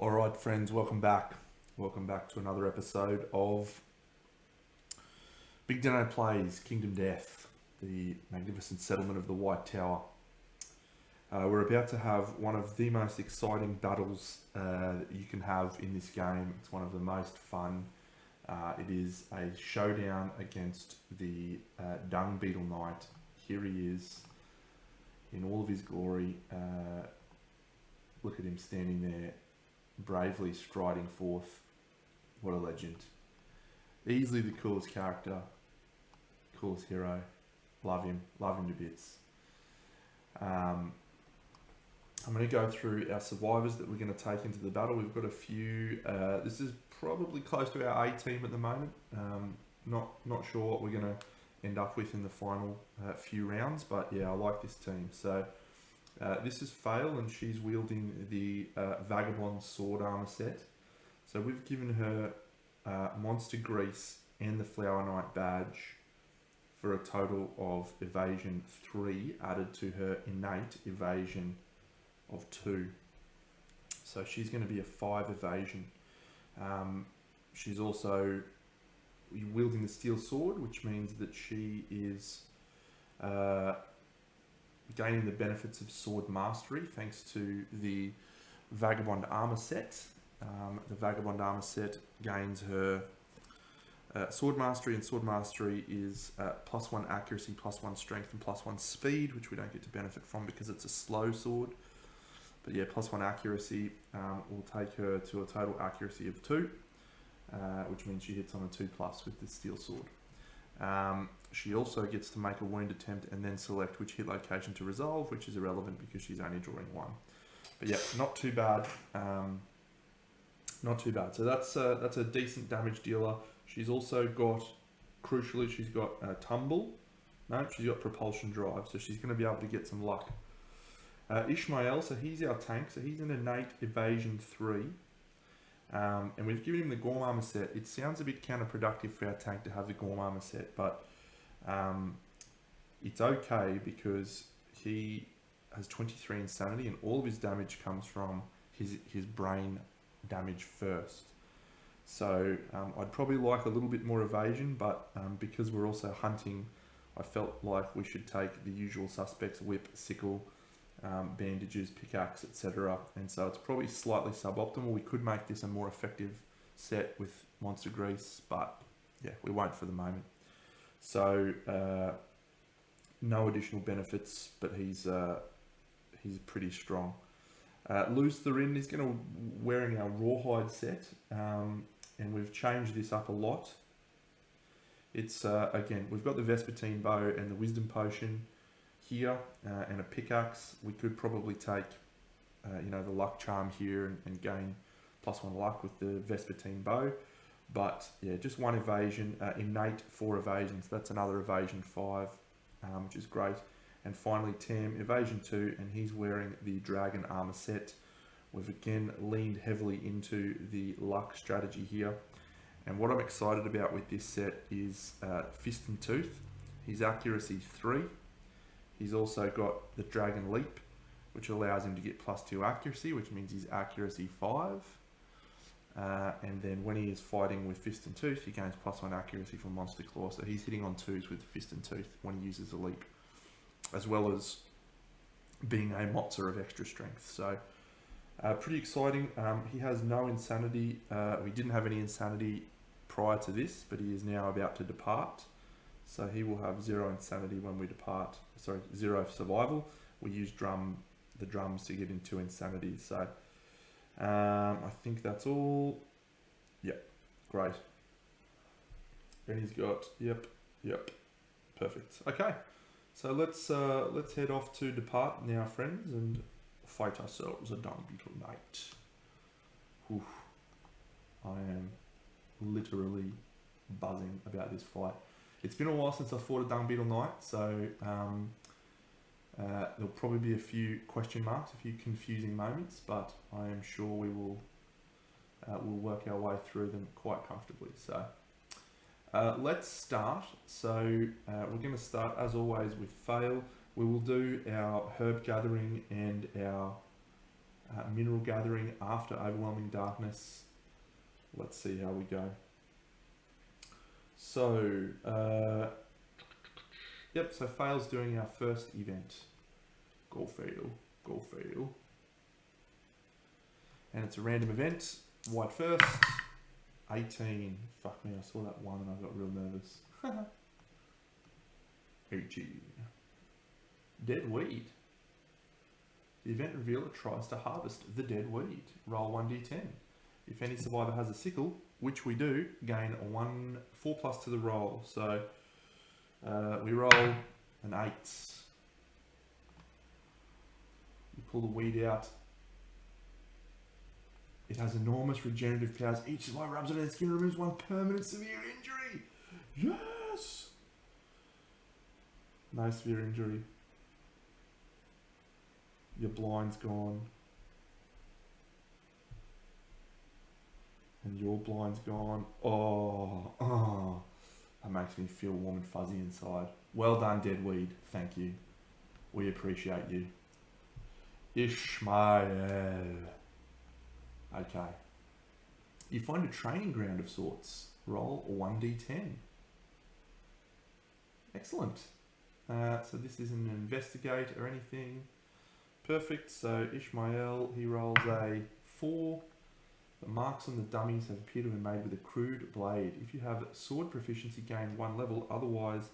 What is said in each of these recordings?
Alright friends, welcome back. Welcome back to another episode of BigDenoPlays Kingdom Death, the magnificent settlement of the White Tower. We're about to have one of the most exciting battles that you can have in this game. It's one of the most fun. It is a showdown against the Dung Beetle Knight. Here he is in all of his glory. Look at him standing there, bravely striding forth. What a legend. Easily the coolest character, coolest hero. Love him to bits. I'm going to go through our survivors that we're going to take into the battle. We've got a few. This is probably close to our A team at the moment. Not sure what we're going to end up with in the final few rounds, but yeah, I like this team. So this is Fail, and she's wielding the Vagabond Sword Armor set. So we've given her Monster Grease and the Flower Knight badge for a total of Evasion 3 added to her innate Evasion of 2. So she's going to be a 5 evasion. She's also wielding the Steel Sword, which means that she is gaining the benefits of sword mastery thanks to the Vagabond armor set. The Vagabond armor set gains her sword mastery, and sword mastery is +1 accuracy, +1 strength, and +1 speed, which we don't get to benefit from because it's a slow sword. But yeah, +1 accuracy will take her to a total accuracy of 2, which means she hits on a 2+ with the steel sword. She also gets to make a wound attempt and then select which hit location to resolve, which is irrelevant because she's only drawing 1. But yeah, not too bad. Not too bad. So that's a decent damage dealer. She's also got, crucially, she's got Tumble. No, she's got Propulsion Drive, so she's going to be able to get some luck. Ishmael, so he's our tank. So he's an innate Evasion 3. And we've given him the Gorm Armor set. It sounds a bit counterproductive for our tank to have the Gorm Armor set, but it's okay because he has 23 Insanity and all of his damage comes from his brain damage first. So I'd probably like a little bit more evasion, but because we're also hunting, I felt like we should take the usual suspects: whip, sickle, bandages, pickaxe, etc. And so it's probably slightly suboptimal. We could make this a more effective set with Monster Grease, but yeah, we won't for the moment. So no additional benefits, but he's pretty strong. Luz Thurin is going to wearing our Rawhide set, and we've changed this up a lot. It's again, we've got the Vespertine Bow and the Wisdom Potion here, and a pickaxe. We could probably take the Luck Charm here and gain +1 luck with the Vespertine Bow, but yeah, just 1 evasion, innate 4 evasions. That's another Evasion 5, which is great. And finally Tam, Evasion 2, and he's wearing the Dragon Armor set. We've again leaned heavily into the luck strategy here, and what I'm excited about with this set is Fist and Tooth. His accuracy 3. He's also got the Dragon Leap, which allows him to get +2 accuracy, which means he's accuracy 5. And then when he is fighting with Fist and Tooth, he gains +1 accuracy from Monster Claw. So he's hitting on 2s with Fist and Tooth when he uses a leap, as well as being a Motzer of extra strength. So pretty exciting. He has no insanity. We didn't have any insanity prior to this, but he is now about to depart. So he will have 0 insanity when we depart. Sorry, 0 survival. We use the drums to get into insanity. So I think that's all. Yep, great. And he's got yep, perfect. Okay, so let's head off to depart now, friends, and fight ourselves a Dung Beetle Knight. Oof. I am literally buzzing about this fight. It's been a while since I fought a Dung Beetle Knight, so there'll probably be a few question marks, a few confusing moments, but I am sure we will we'll work our way through them quite comfortably. So let's start. So we're going to start, as always, with Fail. We will do our herb gathering and our Mineral gathering after overwhelming darkness. Let's see how we go. So, yep, so fail's doing our first event. Go fail, go fail. And it's a random event. White first. 18. Fuck me, I saw that one and I got real nervous. 18. Dead weed. The event revealer tries to harvest the dead weed. Roll 1d10. If any survivor has a sickle, which we do, gain 4+ to the roll. So we roll an 8. You pull the weed out. It has enormous regenerative powers. Each survivor rubs it on their skin and removes one permanent severe injury. Yes! No severe injury. Your blind's gone. And your blind's gone. Oh. That makes me feel warm and fuzzy inside. Well done, dead weed. Thank you. We appreciate you. Ishmael. Okay. You find a training ground of sorts. Roll 1d10. Excellent. So this isn't an investigate or anything. Perfect. So Ishmael, he rolls a 4. The marks on the dummies have appeared to be made with a crude blade. If you have sword proficiency, gain 1 level. Otherwise,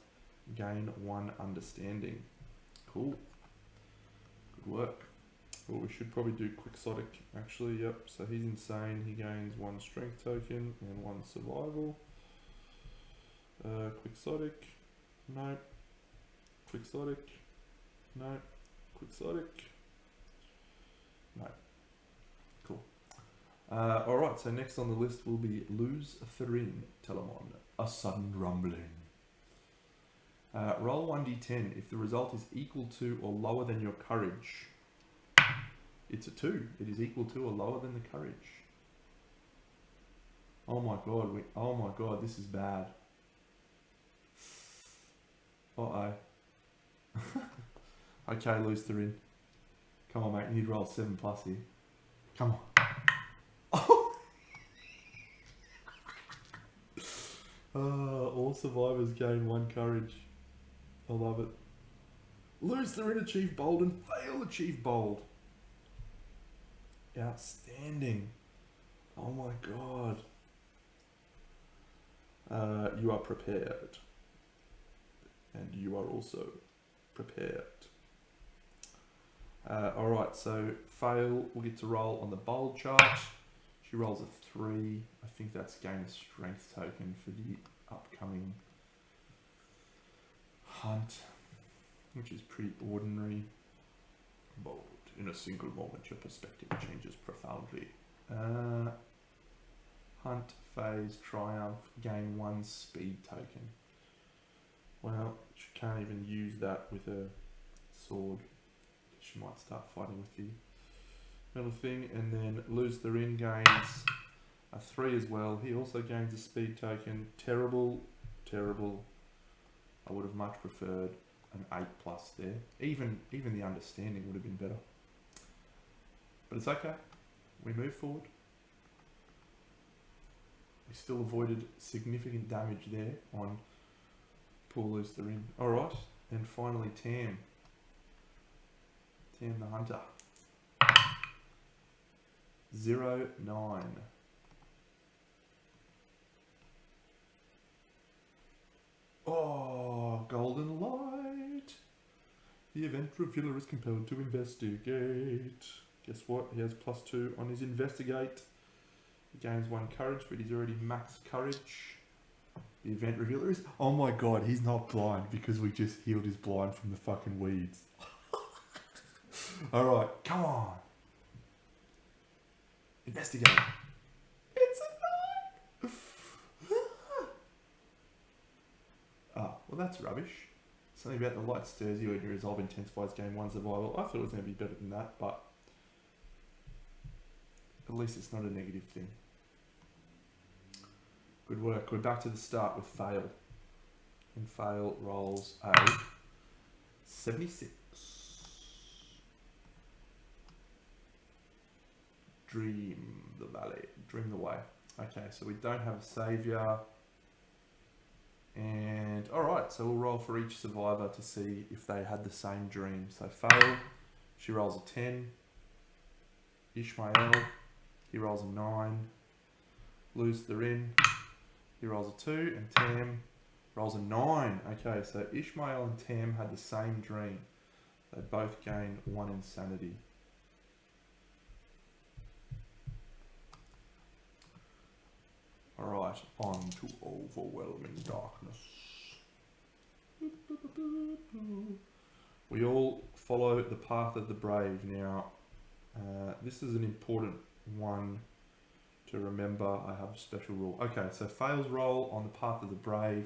gain 1 understanding. Cool. Good work. Well, we should probably do Quixotic, actually, yep. So he's insane. He gains 1 strength token and 1 survival. Quixotic. No. Quixotic. No. Quixotic. No. Cool. Alright, so next on the list will be Lose Therin Telemon. A sudden rumbling. Roll 1d10. If the result is equal to or lower than your courage, it's a 2. It is equal to or lower than the courage. Oh my god, oh my god, this is bad. Uh-oh. Okay, Lose Therin. Come on, mate, you need to roll 7+ here. Come on. Oh. All survivors gain 1 courage. I love it. Lose Therin, achieve bold, and fail, achieve bold. Outstanding. Oh my god. You are prepared. And you are also prepared. Alright, so fail will get to roll on the bold chart. She rolls a 3. I think that's gain a strength token for the upcoming hunt, which is pretty ordinary. Bold. In a single moment, your perspective changes profoundly. Hunt, phase, triumph, gain 1 speed token. Well, she can't even use that with a sword. She might start fighting with the metal thing. And then Lose Therin gains a 3 as well. He also gains a speed token. Terrible, terrible. I would have much preferred an 8+ there. Even the understanding would have been better. But it's okay. We move forward. We still avoided significant damage there on poor Lose Therin. Alright, and finally Tam. Tam the Hunter. 0-9. Oh, golden light. The event revealer is compelled to investigate. Guess what? He has +2 on his investigate. He gains 1 courage, but he's already max courage. The event revealer is... Oh my god, he's not blind because we just healed his blind from the fucking weeds. Alright, come on. Investigate. It's a 9! Oh, well that's rubbish. Something about the light stirs you and your resolve intensifies, gain 1 survival. I thought it was going to be better than that, but at least it's not a negative thing. Good work. We're back to the start with fail. And fail rolls a 76. dream the valley, dream the way. Okay, so we don't have a saviour. And alright, so we'll roll for each survivor to see if they had the same dream. So fail, she rolls a 10. Ishmael, he rolls a 9. Lose the Rin, he rolls a 2. And Tam rolls a 9. Okay, so Ishmael and Tam had the same dream. They both gain 1 insanity. Alright, on to overwhelming darkness. We all follow the path of the brave. Now, this is an important one to remember. I have a special rule. Okay, so fails roll on the path of the brave.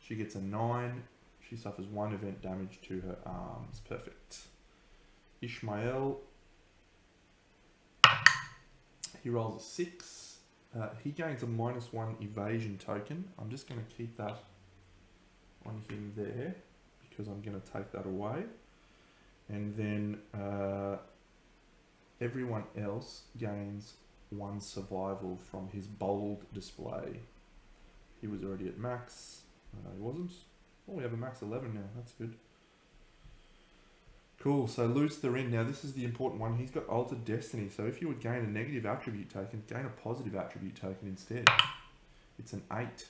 She gets a 9. She suffers 1 event damage to her arms. Perfect. Ishmael, he rolls a 6. He gains a -1 evasion token. I'm just going to keep that on him there because I'm going to take that away. And then everyone else gains 1 survival from his bold display. He was already at max. He wasn't. Oh, we have a max 11 now. That's good. Cool, so lose the Rin. Now this is the important one. He's got Altered Destiny, so if you would gain a negative attribute token, gain a positive attribute token instead. It's an 8.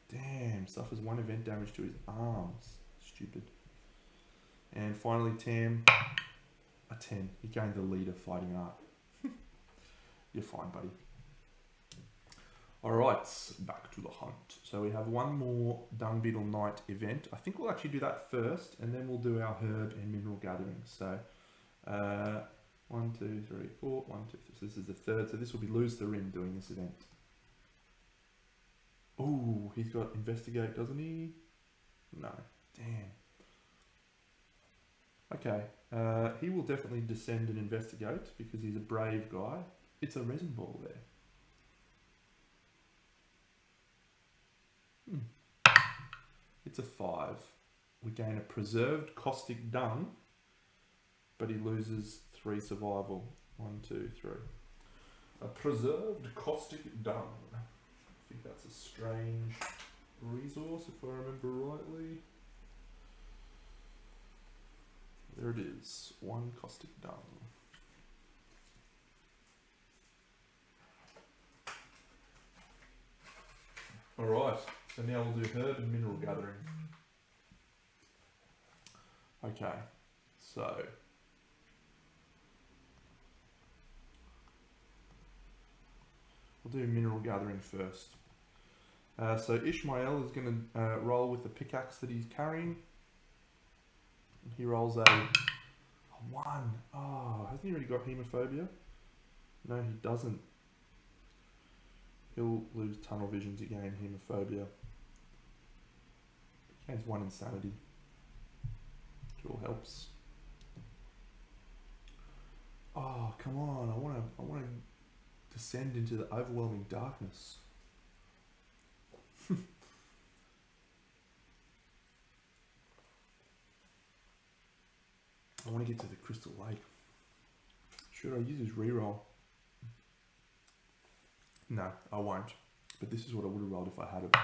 Damn, suffers 1 event damage to his arms. Stupid. And finally Tam, a 10. He gained the leader fighting art. You're fine, buddy. Alright, back to the hunt. So we have 1 more Dung Beetle Night event. I think we'll actually do that first, and then we'll do our herb and mineral gathering. So, 1, 2, 3, 4, 1, 2, 3. So this is the 3rd, so this will be Lose the Rin doing this event. Oh, he's got Investigate, doesn't he? No, damn. Okay, he will definitely descend and investigate because he's a brave guy. It's a resin ball there. It's a 5. We gain a preserved caustic dung, but he loses 3 survival. 1, 2, 3. A preserved caustic dung. I think that's a strange resource if I remember rightly. There it is. 1 caustic dung. Alright. So now we'll do herb and mineral gathering. Okay, so we'll do mineral gathering first. So Ishmael is going to roll with the pickaxe that he's carrying. He rolls a 1. Oh, hasn't he already got hemophobia? No, he doesn't. He'll lose tunnel vision to gain hemophobia. Gains 1 insanity. Which all helps. Oh, come on. I want to descend into the overwhelming darkness. I want to get to the Crystal Lake. Should I use his reroll? No, I won't. But this is what I would have rolled if I had it.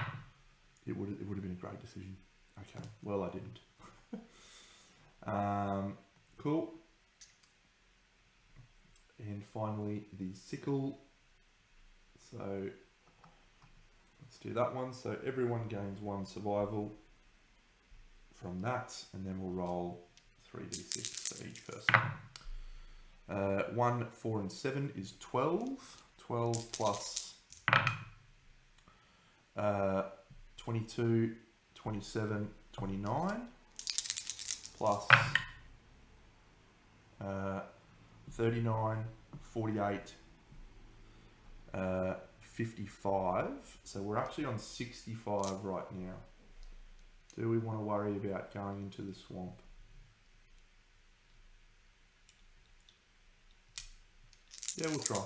It would have been a great decision. Okay, well I didn't. Cool. And finally the sickle. So let's do that one. So everyone gains 1 survival from that, and then we'll roll 3d6 for each person. 1, 4, and 7 is 12. 12 plus 22, 27, 29 plus 39, 48, 55. So we're actually on 65 right now. Do we want to worry about going into the swamp? Yeah, we'll try.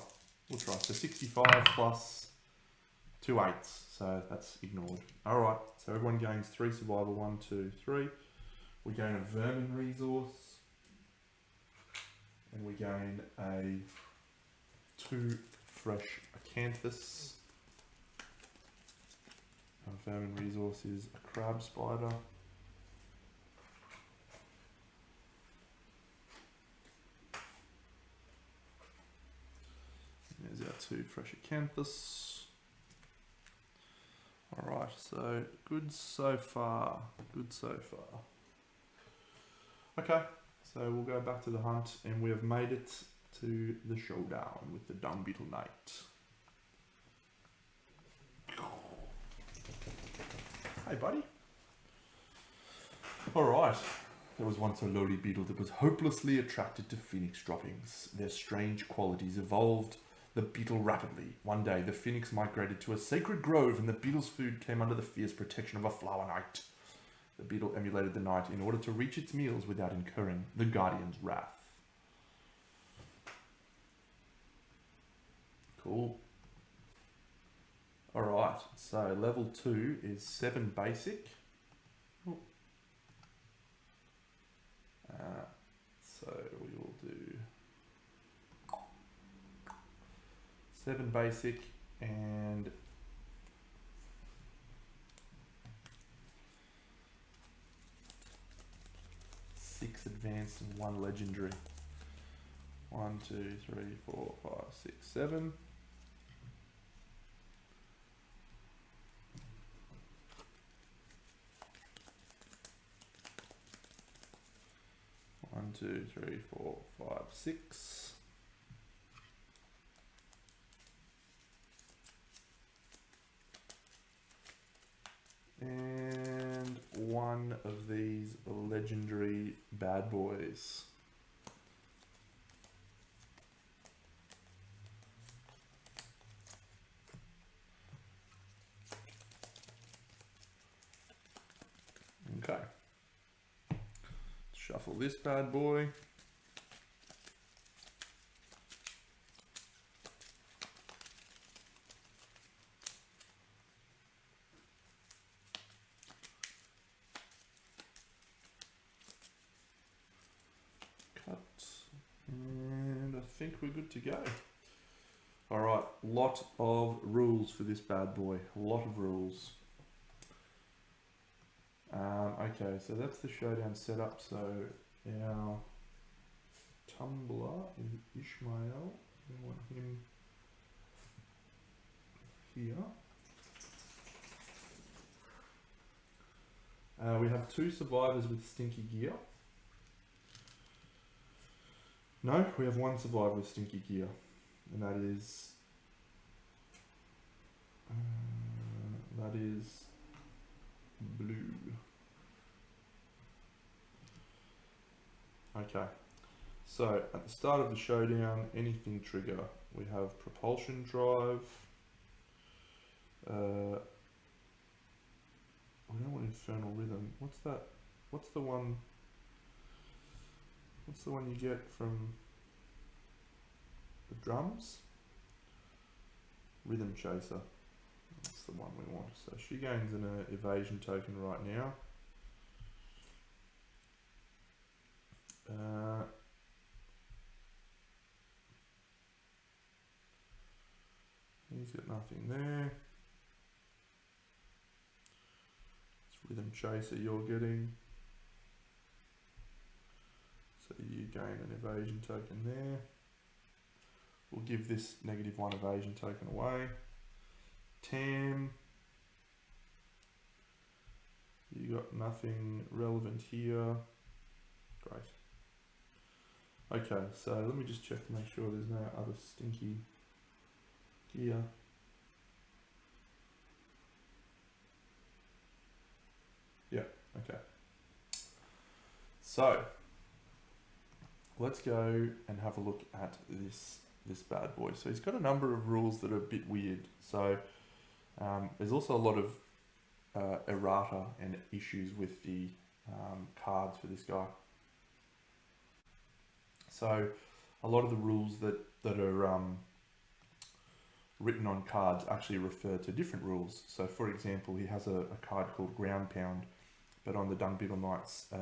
We'll try. So 65 plus 2 8s. So that's ignored. Alright, so everyone gains 3 survival. 1, 2, 3. We gain a vermin resource. And we gain a 2 fresh acanthus. Our vermin resource is a crab spider. There's our 2 fresh acanthus. Alright, so good so far. Good so far. Okay, so we'll go back to the hunt, and we have made it to the showdown with the Dung Beetle Knight. Hey, buddy. Alright. There was once a lowly beetle that was hopelessly attracted to phoenix droppings. Their strange qualities evolved the beetle rapidly. One day, the phoenix migrated to a sacred grove, and the beetle's food came under the fierce protection of a flower knight. The beetle emulated the knight in order to reach its meals without incurring the guardian's wrath. Cool. Alright, so level 2 is 7 basic. So we will do 7 basic and 6 advanced and 1 legendary. 1, 2, 3, 4, 5, 6, 7. One, 2, 3, 4, 5, 6. And 1 of these legendary bad boys. Okay. Shuffle this bad boy. Cut. And I think we're good to go. Alright, lot of rules for this bad boy. A lot of rules. Okay, so that's the showdown setup. So our tumbler is Ishmael. We want him here. We have 2 survivors with stinky gear. No, we have 1 survivor with stinky gear, and that is blue. Okay, so at the start of the showdown, anything trigger. We have propulsion drive. We don't want infernal rhythm. What's that? What's the one you get from the drums? Rhythm chaser. That's the one we want. So she gains an evasion token right now. He's got nothing there. It's rhythm chaser you're getting. So you gain an evasion token there. We'll give this -1 evasion token away. Tam. You got nothing relevant here. Great. Okay, so let me just check to make sure there's no other stinky gear. Yeah, okay. So let's go and have a look at this bad boy. So he's got a number of rules that are a bit weird. So there's also a lot of errata and issues with the cards for this guy. So a lot of the rules that are written on cards actually refer to different rules. So for example, he has a card called Ground Pound, but on the Dung Beetle Knight's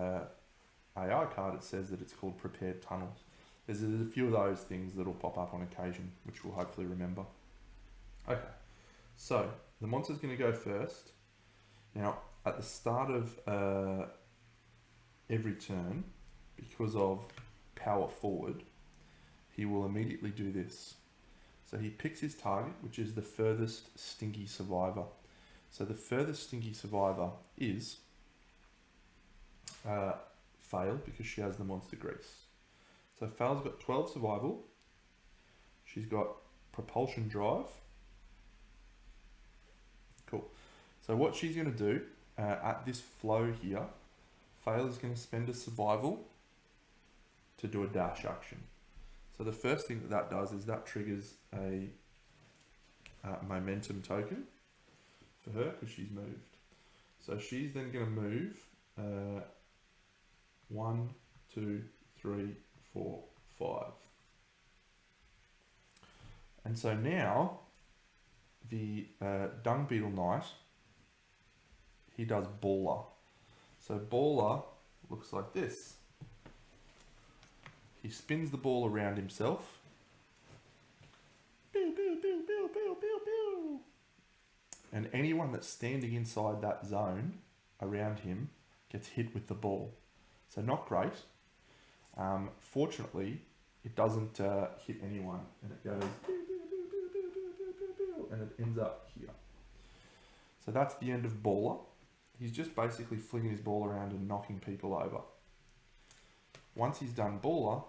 AR card it says that it's called Prepared Tunnels. There's a few of those things that'll pop up on occasion, which we'll hopefully remember. Okay, so the monster's going to go first. Now, at the start of every turn, because of power forward, he will immediately do this. So he picks his target, which is the furthest stinky survivor. So the furthest stinky survivor is Fail, because she has the monster grease. So Fail's got 12 survival. She's got propulsion drive. Cool. So what she's going to do at this flow here, Fail is going to spend a survival to do a dash action. So the first thing that does is that triggers a momentum token for her because she's moved. So she's then going to move 1, 2, 3, 4, 5. And so now the Dung Beetle Knight, he does Baller. So Baller looks like this. He spins the ball around himself. Pew, pew, pew, pew, pew, pew, pew. And anyone that's standing inside that zone around him gets hit with the ball. So not great. Fortunately, it doesn't hit anyone, and it goes pew, pew, pew, pew, pew, pew, pew, pew, and it ends up here. So that's the end of Baller. He's just basically flinging his ball around and knocking people over. Once he's done Baller,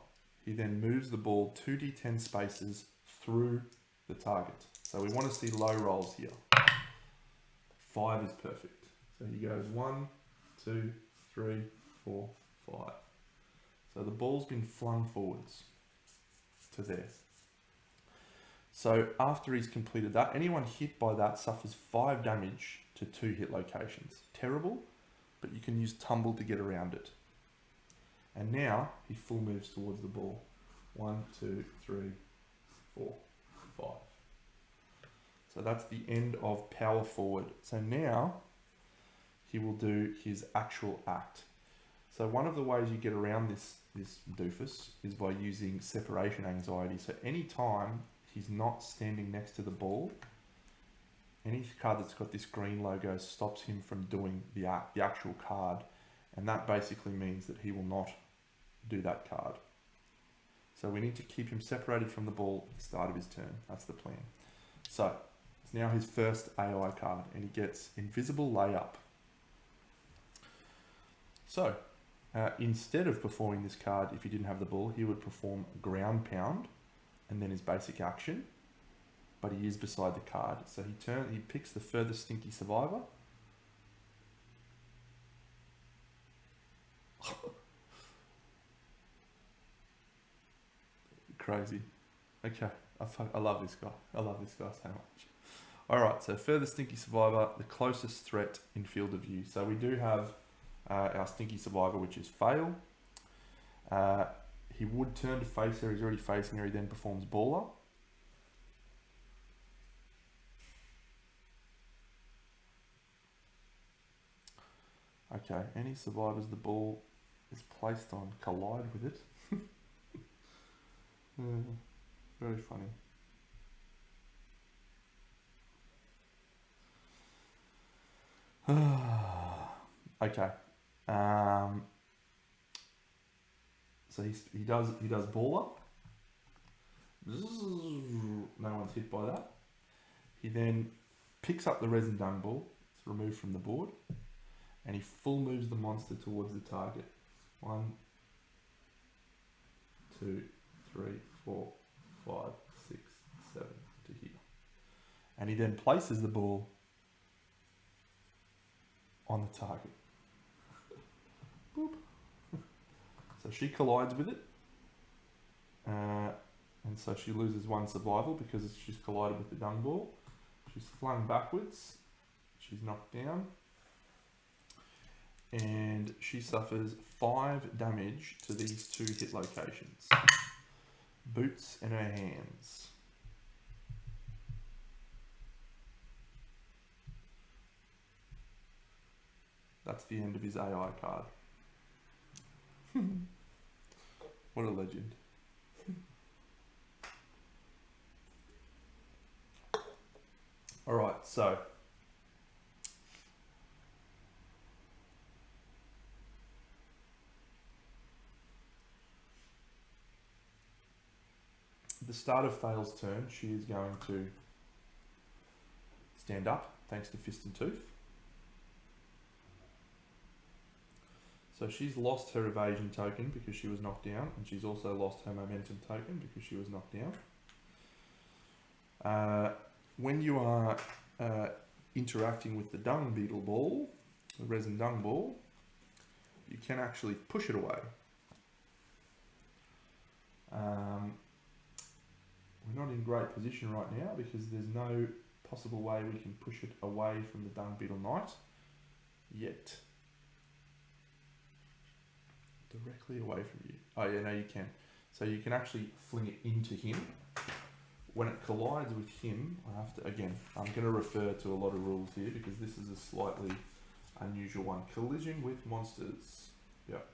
he then moves the ball 2d10 spaces through the target. So we want to see low rolls here. 5 is perfect. So he goes 1, 2, 3, 4, 5. So the ball's been flung forwards to there. So after he's completed that, anyone hit by that suffers 5 damage to 2 hit locations. Terrible, but you can use Tumble to get around it. And now he full moves towards the ball. 1, 2, 3, 4, 5. So that's the end of power forward. So now he will do his actual act. So one of the ways you get around this doofus is by using separation anxiety. So anytime he's not standing next to the ball, any card that's got this green logo stops him from doing the actual card. And that basically means that he will not do that card. So we need to keep him separated from the ball at the start of his turn. That's the plan. So it's now his first AI card, and he gets Invisible Layup. So instead of performing this card, if he didn't have the ball, he would perform Ground Pound and then his basic action, but he is beside the card. So he picks the furthest stinky survivor. Crazy. Okay, I love this guy. I love this guy so much. Alright, so furthest stinky survivor, the closest threat in field of view. So we do have our stinky survivor, which is Fail. He would turn to face her. He's already facing her. He then performs Baller. Okay, any survivors the ball is placed on collide with it. Very funny. Okay. So he does Baller. No one's hit by that. He then picks up the resin dung ball. It's removed from the board, and he full moves the monster towards the target. 1, 2, 3, 4, 5, 6, 7 to here. And he then places the ball on the target. Boop. So she collides with it. And so she loses 1 survival because she's collided with the dung ball. She's flung backwards. She's knocked down. And she suffers 5 damage to these 2 hit locations. Boots in her hands. That's the end of his AI card. What a legend. Alright, so at the start of Fail's turn, she is going to stand up, thanks to Fist and Tooth. So she's lost her evasion token because she was knocked down, and she's also lost her momentum token because she was knocked down. When you are interacting with the Dung Beetle ball, the resin dung ball, you can actually push it away. We're not in great position right now because there's no possible way we can push it away from the Dung Beetle Knight yet. Directly away from you. Oh yeah, no you can. So you can actually fling it into him. When it collides with him, I have to, again, I'm going to refer to a lot of rules here because this is a slightly unusual one. Collision with monsters. Yep.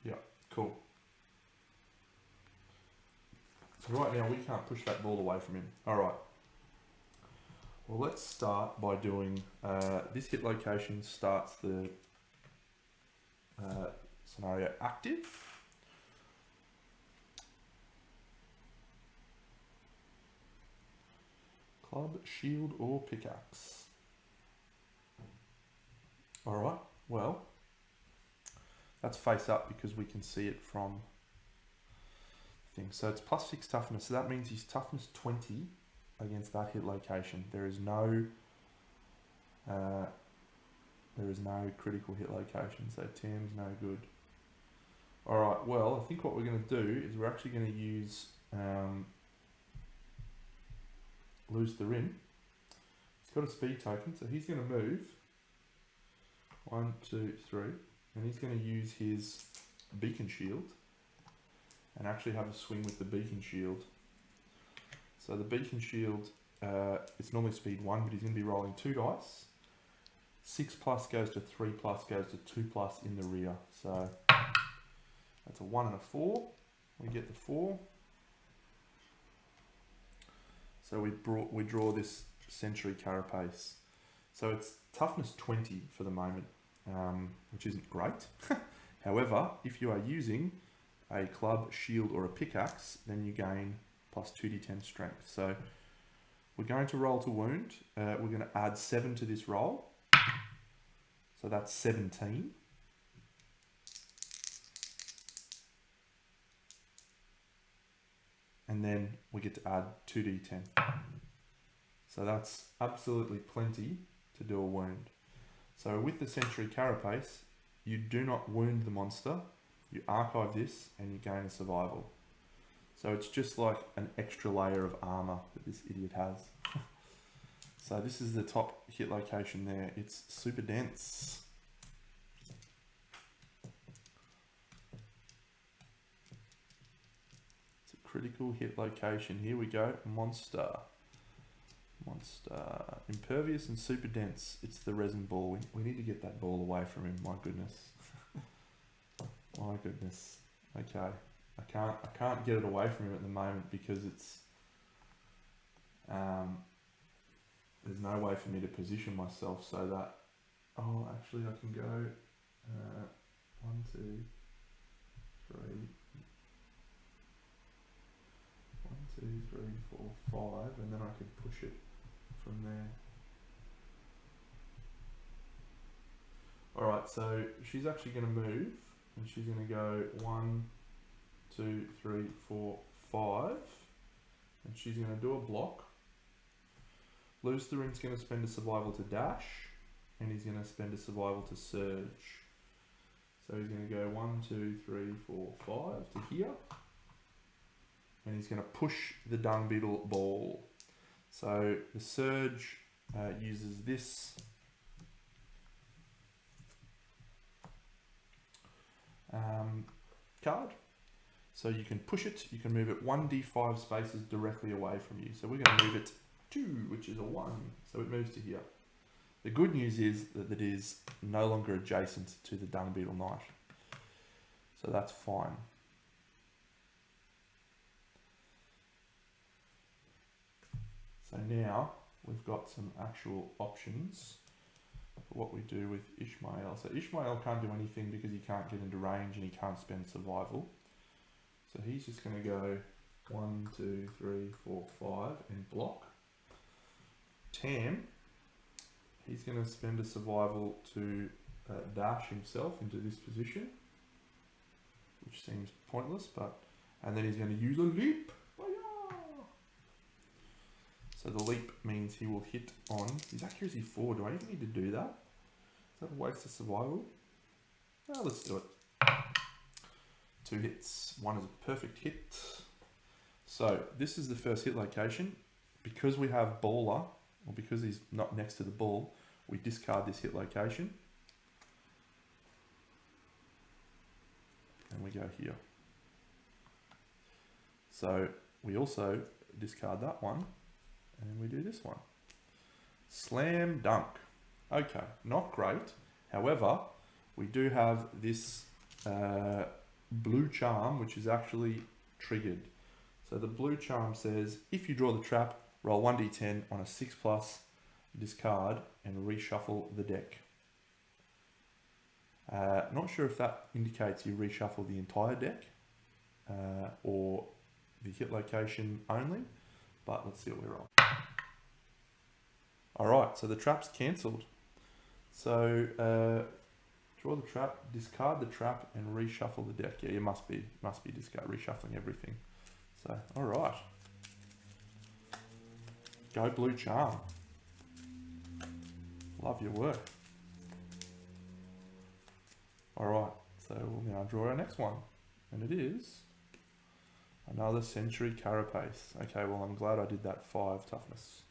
Yep, cool. So right now we can't push that ball away from him. Alright. Well, let's start by doing, this hit location starts the scenario active. Club, shield, or pickaxe. Alright, well, that's face up because we can see it from things. So it's +6 toughness, so that means he's toughness 20 against that hit location. There is no critical hit location, so 10's no good. Alright, well, I think what we're going to do is we're actually going to use Lose the Rim. He's got a speed token, so he's going to move 1, 2, 3, and he's going to use his beacon shield and actually have a swing with the beacon shield. So the beacon shield, it's normally speed 1, but he's going to be rolling 2 dice. 6+ goes to 3+ goes to 2+ in the rear. So that's a 1 and a 4. We get the 4. So we draw this Sentry carapace. So it's toughness 20 for the moment, which isn't great. However, if you are using a club, shield, or a pickaxe, then you gain +2d10 strength. So we're going to roll to wound. We're going to add 7 to this roll. So that's 17. And then we get to add 2d10. So that's absolutely plenty to do a wound. So with the Sentry carapace, you do not wound the monster. You archive this and you gain a survival. So it's just like an extra layer of armor that this idiot has. So this is the top hit location there. It's super dense. It's a critical hit location. Here we go. Monster. Impervious and super dense. It's the resin ball. We need to get that ball away from him. My goodness. My goodness. Okay. I can't get it away from him at the moment because it's there's no way for me to position myself so that actually I can go 1, 2, 3 1, 2, 3, 4, 5 and then I can push it from there. Alright, so she's actually going to move and she's going to go 1, 2, 3, 4, 5 and she's going to do a block. Lose the Rim's going to spend a survival to dash and he's going to spend a survival to surge. So he's going to go 1, 2, 3, 4, 5 to here and he's going to push the Dung Beetle ball. So the surge uses this card. So you can push it, you can move it 1d5 spaces directly away from you. So we're going to move it 2, which is a 1. So it moves to here. The good news is that it is no longer adjacent to the Dung Beetle Knight. So that's fine. So now we've got some actual options for what we do with Ishmael. So Ishmael can't do anything because he can't get into range and he can't spend survival. So he's just going to go 1, 2, 3, 4, 5 and block. Tam, he's going to spend a survival to dash himself into this position, which seems pointless, and then he's going to use a leap. So the leap means he will hit on his accuracy 4. Do I even need to do that? Is that a waste of survival? No, let's do it. 2 hits. 1 is a perfect hit. So this is the first hit location. Because we have baller, or because he's not next to the ball, we discard this hit location. And we go here. So we also discard that one. And we do this one. Slam dunk. Okay, not great. However, we do have this blue charm, which is actually triggered. So the blue charm says, if you draw the trap, roll 1d10 on a 6+, discard, and reshuffle the deck. Not sure if that indicates you reshuffle the entire deck or the hit location only, but let's see what we roll. Alright, so the trap's cancelled. So draw the trap, discard the trap, and reshuffle the deck. Yeah, you must be reshuffling everything. So, alright. Go blue charm. Love your work. Alright, so we'll now draw our next one. And it is another Sentry carapace. Okay, well I'm glad I did that 5 toughness.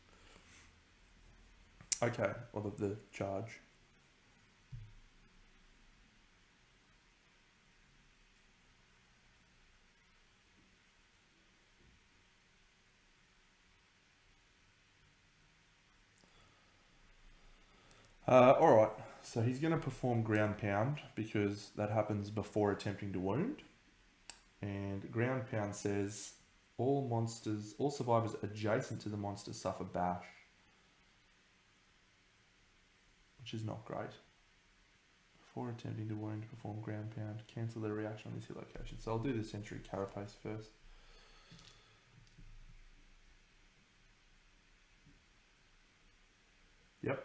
Okay, well the charge. Alright, so he's going to perform ground pound because that happens before attempting to wound. And ground pound says all survivors adjacent to the monster suffer bash, which is not great. Before attempting to wound, perform ground pound, cancel their reaction on this hit location. So I'll do the Sentry carapace first. Yep.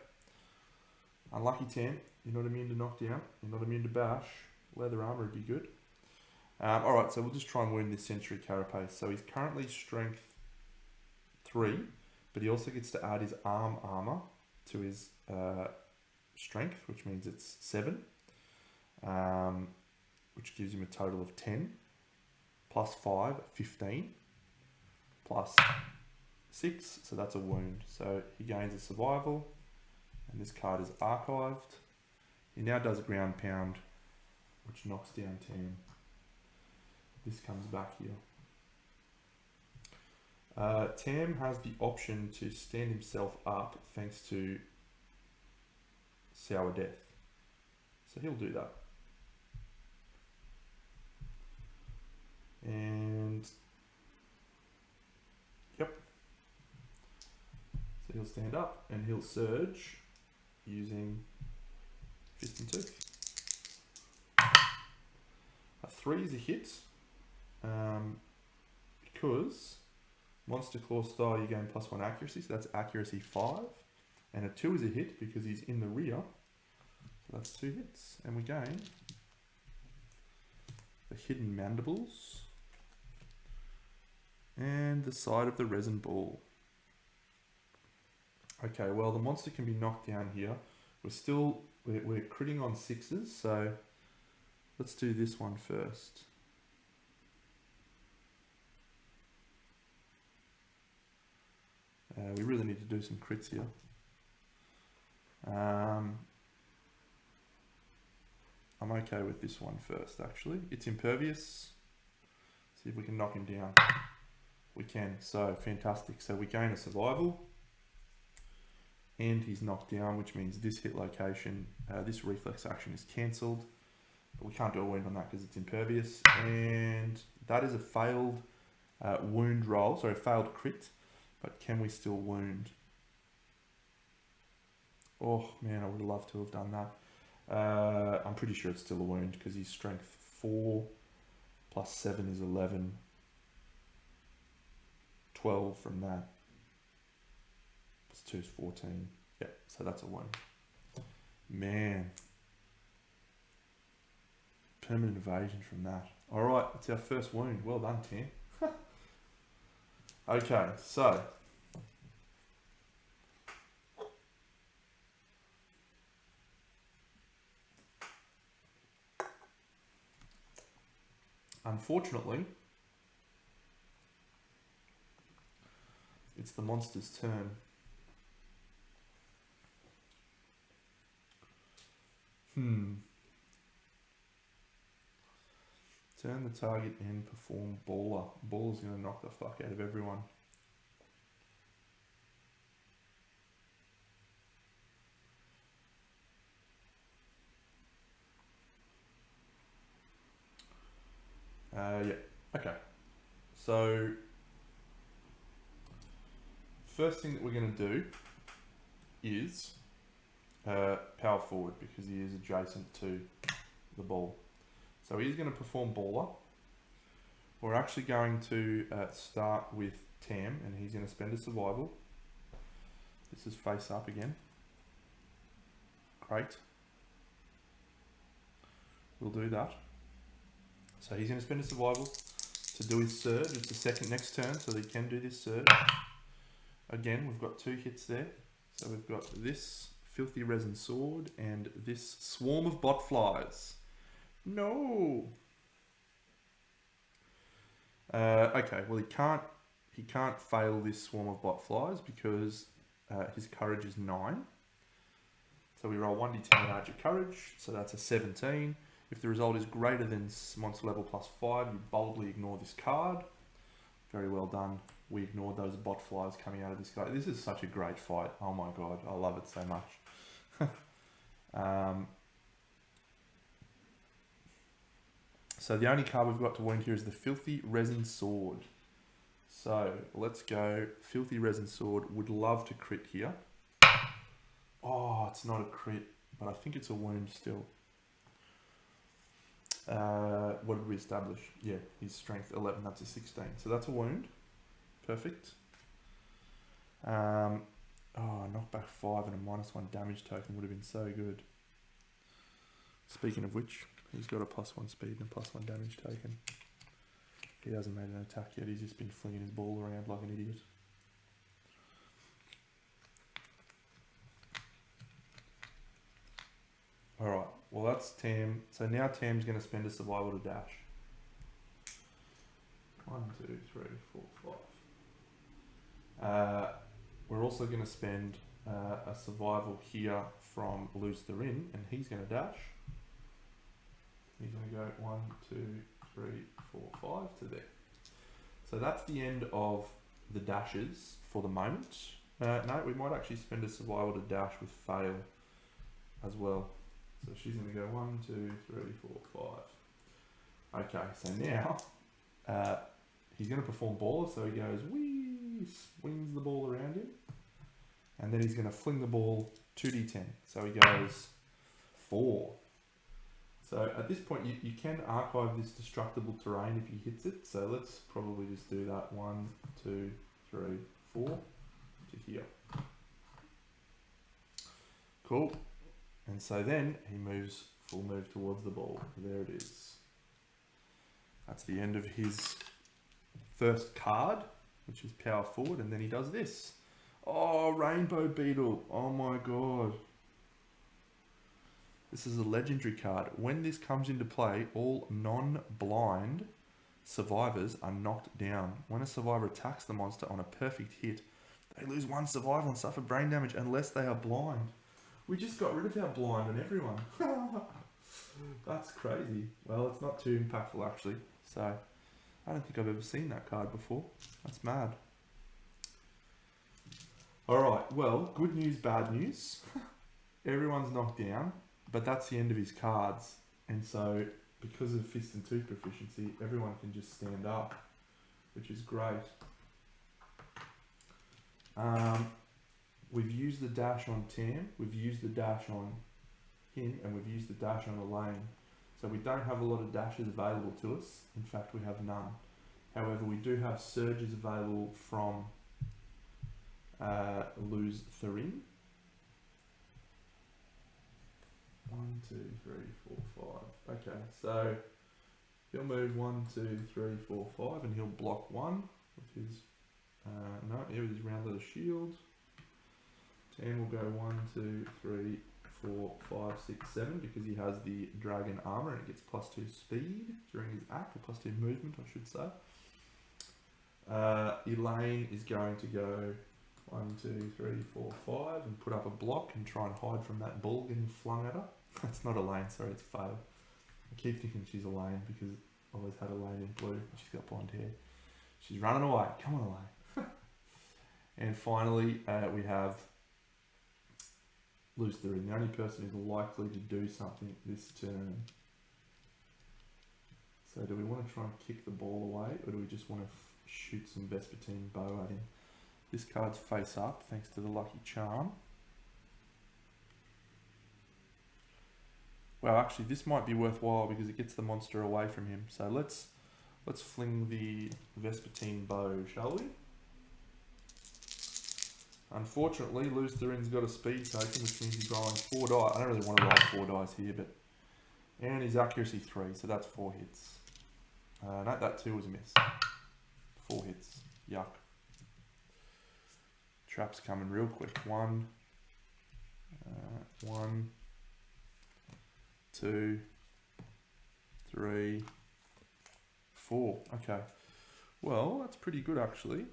Unlucky 10, you're not immune to knockdown, you're not immune to bash. Leather armor would be good. Alright, so we'll just try and wound this Sentry carapace. So he's currently strength 3, but he also gets to add his arm armor to his strength, which means it's 7, which gives him a total of 10, plus 5, 15, plus 6, so that's a wound. So he gains a survival, and this card is archived. He now does ground pound, which knocks down 10. This comes back here. Tam has the option to stand himself up thanks to Sour Death. So he'll do that. And yep. So he'll stand up and he'll surge using Fist and Tooth. A 3 is a hit. Because Monster Claw style you gain +1 accuracy, so that's accuracy 5. And a 2 is a hit because he's in the rear. So that's 2 hits. And we gain the Hidden Mandibles and the Side of the Resin Ball. Okay, well the monster can be knocked down here. We're critting on 6s, so let's do this one first. We really need to do some crits here. I'm okay with this one first, actually. It's impervious. See if we can knock him down. We can, so fantastic. So we gain a survival. and he's knocked down, which means this hit location, this reflex action is cancelled. But we can't do a wound on that because it's impervious. And that is a failed wound roll, sorry, failed crit. But can we still wound? Oh man, I would love to have done that. I'm pretty sure it's still a wound because he's strength 4 plus 7 is 11. 12 from that. Plus 2 is 14. Yeah, so that's a wound. Man. Permanent evasion from that. Alright, that's our first wound. Well done, Tim. Okay, so. Unfortunately, it's the monster's turn. Turn the target and perform baller. Baller's going to knock the fuck out of everyone. Yeah, okay. So, first thing that we're going to do is power forward because he is adjacent to the ball. So he's going to perform baller. We're actually going to start with Tam, and he's going to spend a survival. This is face up again. Great. We'll do that. So he's going to spend a survival to do his surge. It's the second next turn, so he can do this surge. Again, we've got 2 hits there. So we've got this filthy resin sword and this swarm of bot flies. No. Okay, well he can't fail this swarm of bot flies because his courage is 9. So we roll 1d10 larger courage, so that's a 17. If the result is greater than monster level plus 5, you boldly ignore this card. Very well done. We ignored those bot flies coming out of this card. This is such a great fight. Oh my god, I love it so much. So the only card we've got to wound here is the Filthy Resin Sword. So let's go Filthy Resin Sword. Would love to crit here. Oh, it's not a crit, but I think it's a wound still. What did we establish? Yeah, his strength 11, that's a 16. So that's a wound. Perfect. Oh, knockback 5 and a -1 damage token would have been so good. Speaking of which, he's got a +1 speed and a +1 damage token. He hasn't made an attack yet, he's just been flinging his ball around like an idiot. Alright, well that's Tam. So now Tam's going to spend a survival to dash. 1, 2, 3, 4, 5. We're also going to spend a survival here from Lose the Rin, and he's going to dash. He's going to go 1, 2, 3, 4, 5 to there. So that's the end of the dashes for the moment. No, we might actually spend a survival to dash with fail as well. So she's going to go 1, 2, 3, 4, 5. Okay, so now he's going to perform baller. So he goes, whee, swings the ball around him. And then he's going to fling the ball 2d10. So he goes 4. So at this point, you can archive this destructible terrain if he hits it. So let's probably just do that. 1, 2, 3, 4 to here. Cool. And so then he moves full move towards the ball. There it is. That's the end of his first card, which is power forward. And then he does this. Oh, Rainbow Beetle. Oh my god. This is a legendary card. When this comes into play, all non-blind survivors are knocked down. When a survivor attacks the monster on a perfect hit, they lose 1 survival and suffer brain damage unless they are blind. We just got rid of our blind on everyone. That's crazy. Well, it's not too impactful actually. So, I don't think I've ever seen that card before. That's mad. Alright, well, good news, bad news. Everyone's knocked down, but that's the end of his cards. And so, because of fist and tooth proficiency, everyone can just stand up, which is great. We've used the dash on Tam, we've used the dash on him, and we've used the dash on Elaine. So we don't have a lot of dashes available to us. In fact, we have none. However, we do have surges available from Luz Thurin. 1, 2, 3, 4, 5. Okay, so he'll move 1, 2, 3, 4, 5, and he'll block 1 with his with his round leather shield. Tam will go 1, 2, 3, 4, 5, 6, 7 because he has the dragon armor and it gets +2 speed during his act, or +2 movement, I should say. Elaine is going to go 1, 2, 3, 4, 5 and put up a block and try and hide from that ball getting flung at her. That's not Elaine, sorry, it's Fail. I keep thinking she's Elaine because I always had Elaine in blue and she's got blonde hair. She's running away. Come on, Elaine. And finally, we have Luz Thurin, the only person who's likely to do something this turn. So do we want to try and kick the ball away, or do we just want to shoot some Vespertine bow at him? This card's face up, thanks to the lucky charm. Well, actually, this might be worthwhile because it gets the monster away from him. So let's fling the Vespertine bow, shall we? Unfortunately, Luz Thurin's got a speed token, which means he's rolling 4 dice. I don't really want to roll 4 dice here, but... And his accuracy 3, so that's 4 hits. No, that 2 was a miss. 4 hits. Yuck. Trap's coming real quick. 1, 2, 3, 4. Okay. Well, that's pretty good actually.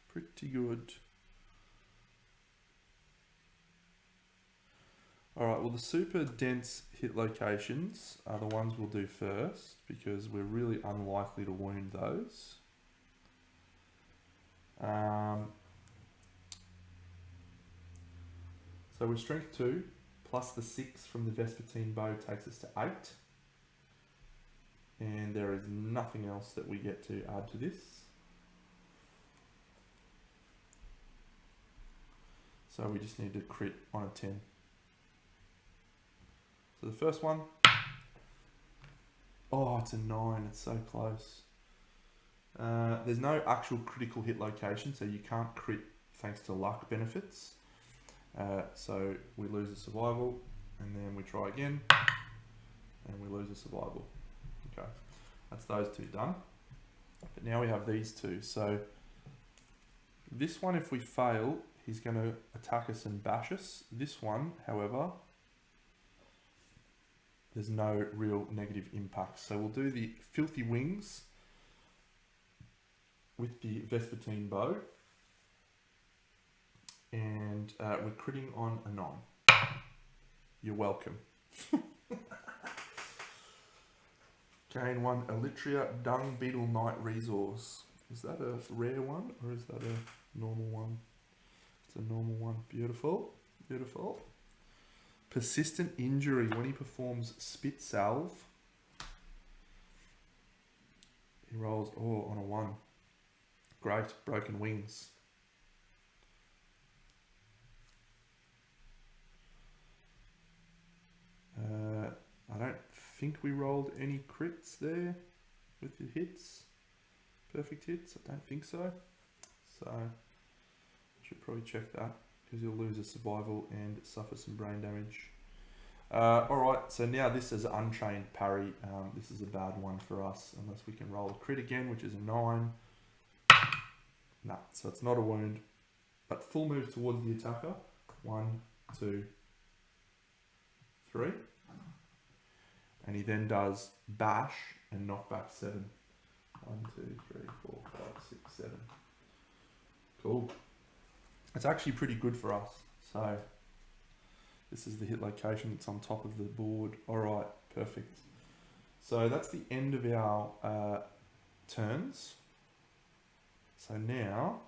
Pretty good. Alright, well the super dense hit locations are the ones we'll do first because we're really unlikely to wound those. So we're strength 2 plus the 6 from the Vespertine bow takes us to 8. And there is nothing else that we get to add to this. So we just need to crit on a 10. So the first one, oh, it's a 9, it's so close. There's no actual critical hit location, so you can't crit thanks to luck benefits. So we lose a survival, and then we try again, and we lose a survival. Okay, that's those two done. But now we have these two. So this one, if we fail, he's going to attack us and bash us. This one, however, there's no real negative impact. So we'll do the Filthy Wings with the Vespertine bow. And we're critting on a 9. You're welcome. Gain 1 Elytria Dung Beetle Night Resource. Is that a rare one or is that a normal one? It's a normal one. Beautiful. Beautiful. Persistent Injury. When he performs Spit Salve, he rolls, on a 1. Great. Broken Wings. I don't think we rolled any crits there with the hits. Perfect hits. I don't think so. So I should probably check that because he'll lose a survival and suffer some brain damage. Alright, so now this is Untrained Parry. This is a bad one for us unless we can roll a crit again, which is a 9. Nah, so it's not a wound. But full moves towards the attacker. 1, 2, 3. And he then does bash and knock back 7. 1, 2, 3, 4, 5, 6, 7. Cool. It's actually pretty good for us. So this is the hit location that's on top of the board. Alright, perfect. So that's the end of our turns. So now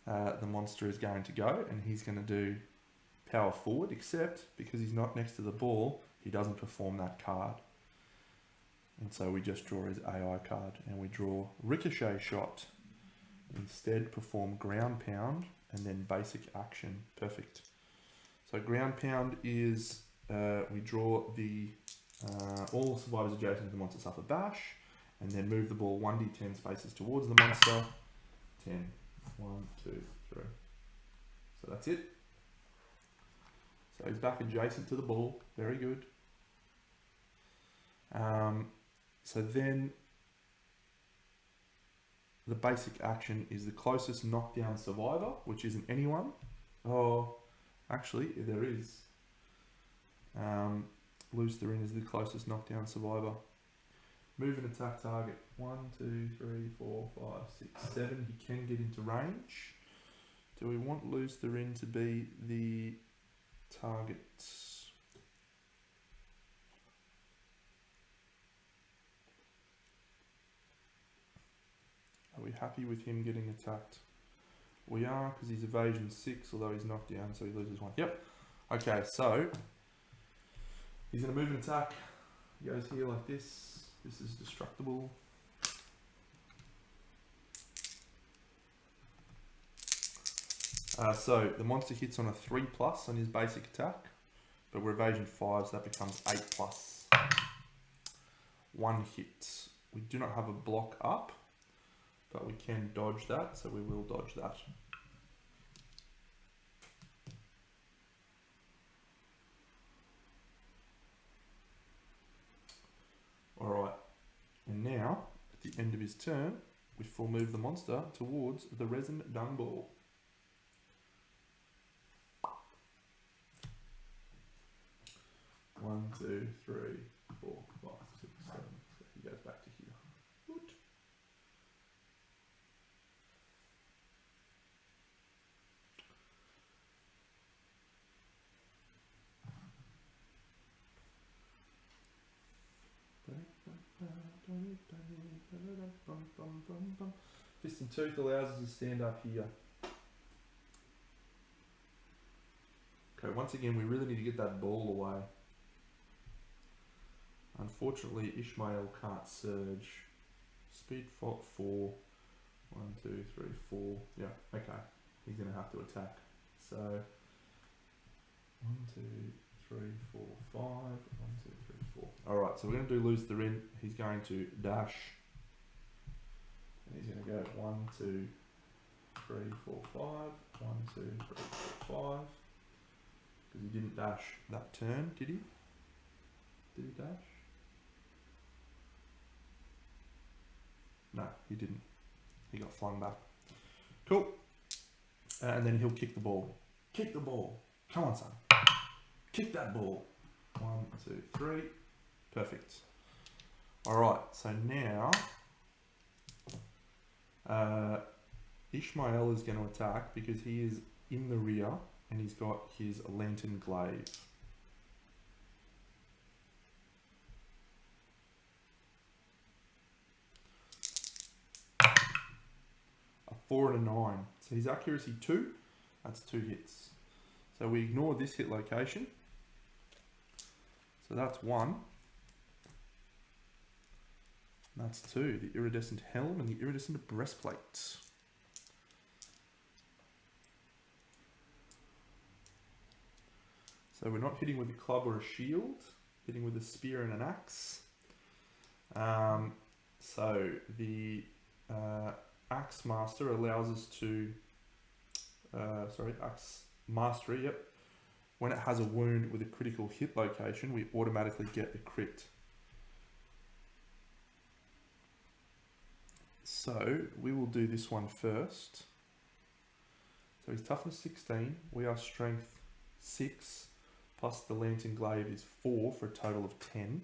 the monster is going to go, and he's going to do power forward, except because he's not next to the ball, he doesn't perform that card. And so we just draw his AI card, and we draw Ricochet Shot. Instead, perform Ground Pound, and then basic action. Perfect. So Ground Pound is, we draw the, all survivors adjacent to the monster suffer bash, and then move the ball 1d10 spaces towards the monster. 10. 1, 2, 3. So that's it. So he's back adjacent to the ball. Very good. So then the basic action is the closest knockdown survivor, which isn't anyone. Oh, actually, there is. Loose the ring is the closest knockdown survivor. Move and attack target. 1, 2, 3, 4, 5, 6, 7. He can get into range. Do we want Loose the ring to be the target? Are we happy with him getting attacked? We are, because he's evasion 6, although he's knocked down, so he loses 1. Yep. Okay, so he's going to move and attack. He goes here like this. This is destructible. So the monster hits on a 3+ on his basic attack, but we're evasion 5, so that becomes 8+. 1 hit. We do not have a block up, but we can dodge that, so we will dodge that. Alright, and now, at the end of his turn, we full move the monster towards the resin dung ball. One, 2, 3, 4, 5, 6, 7. So he goes back to here. Good. Fist and Tooth allows us to stand up here. Okay, once again, we really need to get that ball away. Unfortunately, Ishmael can't surge. Speed 4. 1, 2, 3, 4. Yeah, okay. He's going to have to attack. So, 1, 2, 3, 4, 5. 1, 2, 3, 4. Alright, so we're going to do lose the ring. He's going to dash. And he's going to go 1, 2, 3, 4, 5. 1, 2, 3, 4, 5. Because he didn't dash that turn, did he? Did he dash? No, he didn't. He got flung back. Cool. And then he'll kick the ball. Kick the ball. Come on, son. Kick that ball. 1, 2, 3. Perfect. Alright, so now Ishmael is going to attack because he is in the rear and he's got his lantern glaive. A 4 and a 9. So his accuracy 2, that's 2 hits. So we ignore this hit location. So that's 1. That's 2, the iridescent helm and the iridescent breastplate. So we're not hitting with a club or a shield, hitting with a spear and an axe. So the axe master allows us to, axe mastery, yep. When it has a wound with a critical hit location, we automatically get a crit. So we will do this one first. So he's toughness 16, we are strength 6, plus the lantern glaive is 4 for a total of 10,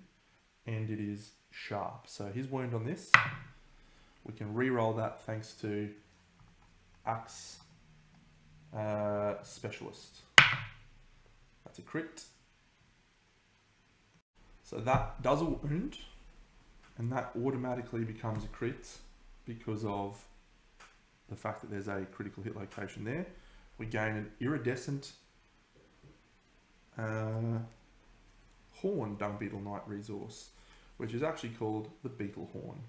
and it is sharp. So his wound on this, we can re-roll that thanks to axe specialist. That's a crit. So that does a wound, and that automatically becomes a crit because of the fact that there's a critical hit location there. We gain an iridescent horn Dung Beetle Knight resource, which is actually called the Beetle Horn.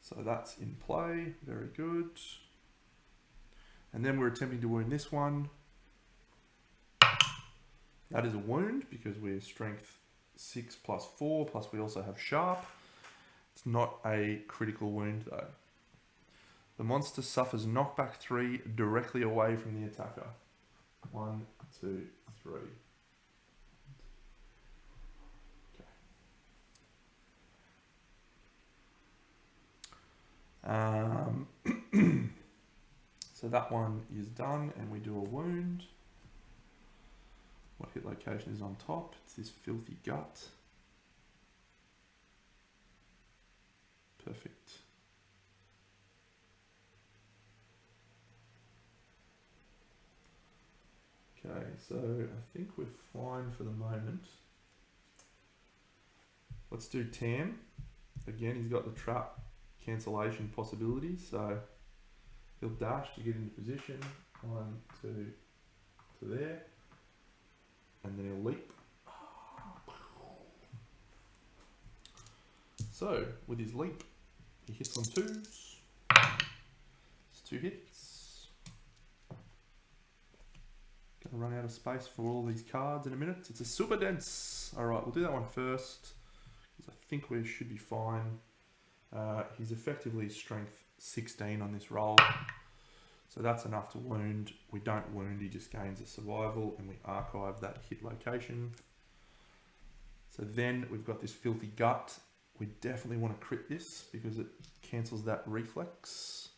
So that's in play, very good. And then we're attempting to wound this one. That is a wound because we're strength 6 plus 4, plus we also have sharp. It's not a critical wound though. The monster suffers knockback 3 directly away from the attacker. 1, 2, 3. Okay. So that one is done, and we do a wound. What hit location is on top? It's this filthy gut. Perfect. Okay, so I think we're fine for the moment. Let's do Tam. Again, he's got the trap cancellation possibility, so he'll dash to get into position. 1, 2 to there. And then he'll leap. So, with his leap, he hits on 2s. It's 2 hits. Gonna run out of space for all these cards in a minute. It's a super dense. Alright, we'll do that one first, because I think we should be fine. He's effectively strength 16 on this roll. So that's enough to wound. We don't wound, he just gains a survival, and we archive that hit location. So then we've got this filthy gut. We definitely want to crit this because it cancels that reflex.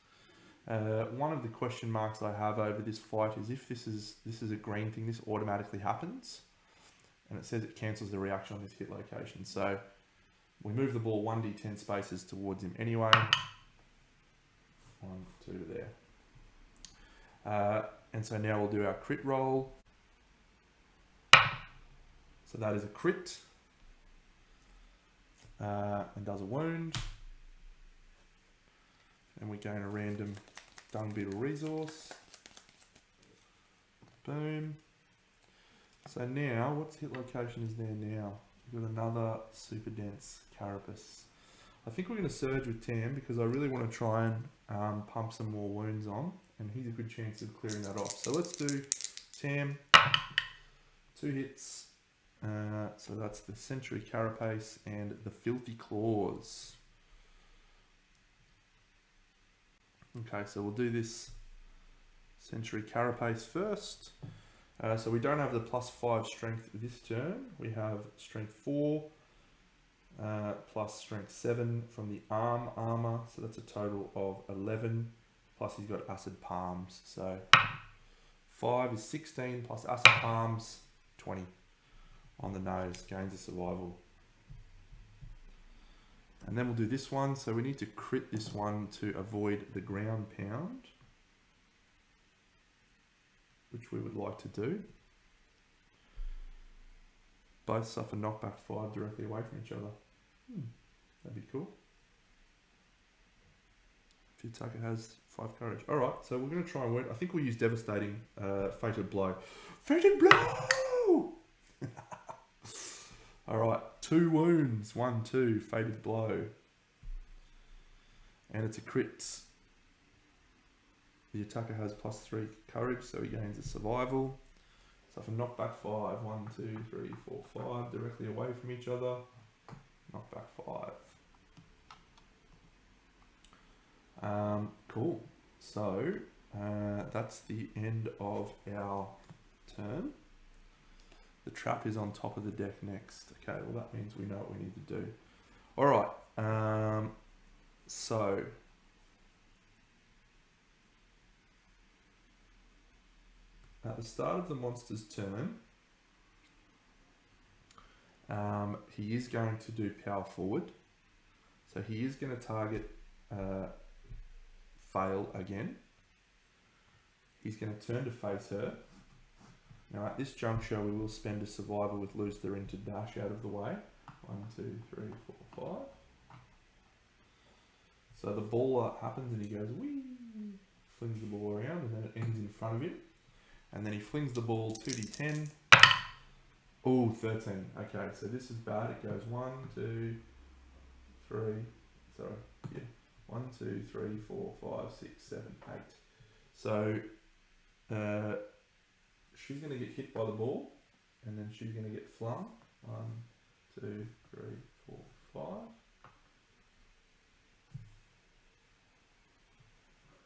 One of the question marks I have over this fight is if this is a green thing, this automatically happens. And it says it cancels the reaction on this hit location. So we move the ball 1d10 spaces towards him anyway. 1, 2 to there. And so now we'll do our crit roll. So that is a crit. And does a wound. And we gain a random Dung Beetle resource. Boom. So now, what's hit location is there now? We've got another super dense carapace. I think we're going to surge with Tam because I really want to try and pump some more wounds on. And he's a good chance of clearing that off. So let's do Tam, 2 hits. So that's the Sentry Carapace and the Filthy Claws. Okay, so we'll do this Sentry Carapace first. So we don't have the +5 strength this turn. We have strength 4 plus strength 7 from the armor. So that's a total of 11. Plus he's got acid palms. So 5 is 16 plus acid palms, 20 on the nose, gains a survival. And then we'll do this one. So we need to crit this one to avoid the ground pound, which we would like to do. Both suffer knockback 5 directly away from each other. That'd be cool. If the attacker has 5 courage. Alright, so we're going to try and win. I think we'll use Devastating Fated Blow. Fated Blow! Alright, 2 wounds. 1, 2, Fated Blow. And it's a crit. The attacker has +3 courage, so he gains a survival. Suffer knockback 5. 1, 2, 3, 4, 5. Directly away from each other. Knockback 5. Cool. So that's the end of our turn. The trap is on top of the deck next. Okay, well that means we know what we need to do. All right. So at the start of the monster's turn, he is going to do power forward. So he is going to target fail again. He's going to turn to face her. Now at this juncture we will spend a survival with lose the ring to dash out of the way. 1, 2, 3, 4, 5. So the ball happens and he goes, wee, flings the ball around, and then it ends in front of him. And then he flings the ball 2d10. Oh, 13. Okay, so this is bad. It goes 1, 2, 3. Sorry. Yeah. 1, 2, 3, 4, 5, 6, 7, 8. So she's going to get hit by the ball, and then she's going to get flung. 1, 2, 3, 4, 5.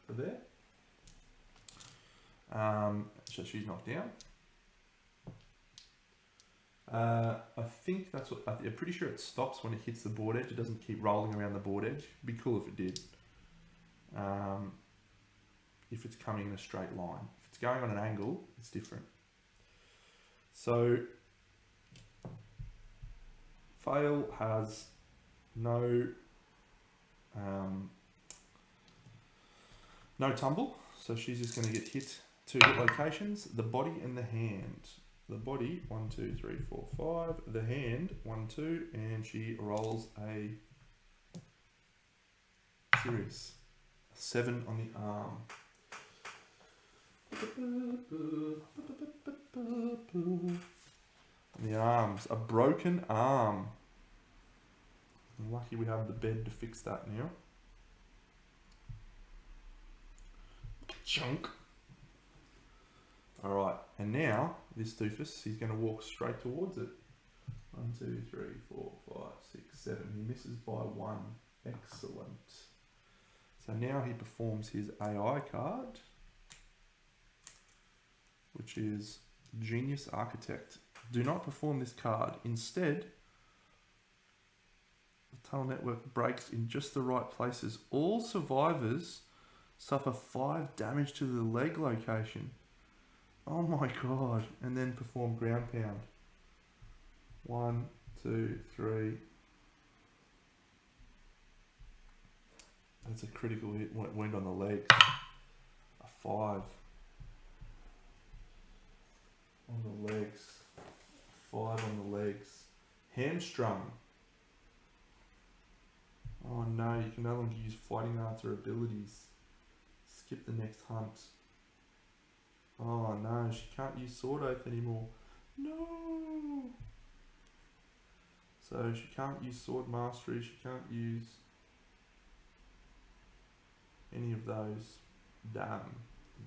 So there. So she's knocked down. I think that's what. I'm pretty sure it stops when it hits the board edge. It doesn't keep rolling around the board edge. It'd be cool if it did. If it's coming in a straight line. If it's going on an angle, it's different. So fail has no tumble. So she's just going to get hit 2 hit locations: the body and the hand. The body, 1, 2, 3, 4, 5. The hand, 1, 2, and she rolls a series. 7 on the arm. On the arms, a broken arm. I'm lucky we have the bed to fix that now. Chunk. Alright, and now this doofus, he's going to walk straight towards it. 1, 2, 3, 4, 5, 6, 7. He misses by 1. Excellent. So now he performs his AI card, which is Genius Architect. Do not perform this card. Instead, the tunnel network breaks in just the right places. All survivors suffer 5 damage to the leg location. Oh my god. And then perform ground pound. 1, 2, 3. That's a critical hit wound on the leg. A 5. On the legs. 5 on the legs. Hamstrung. Oh no, you can no longer use fighting arts or abilities. Skip the next hunt. Oh no, she can't use Sword Oath anymore. No! So she can't use Sword Mastery, she can't use any of those. Damn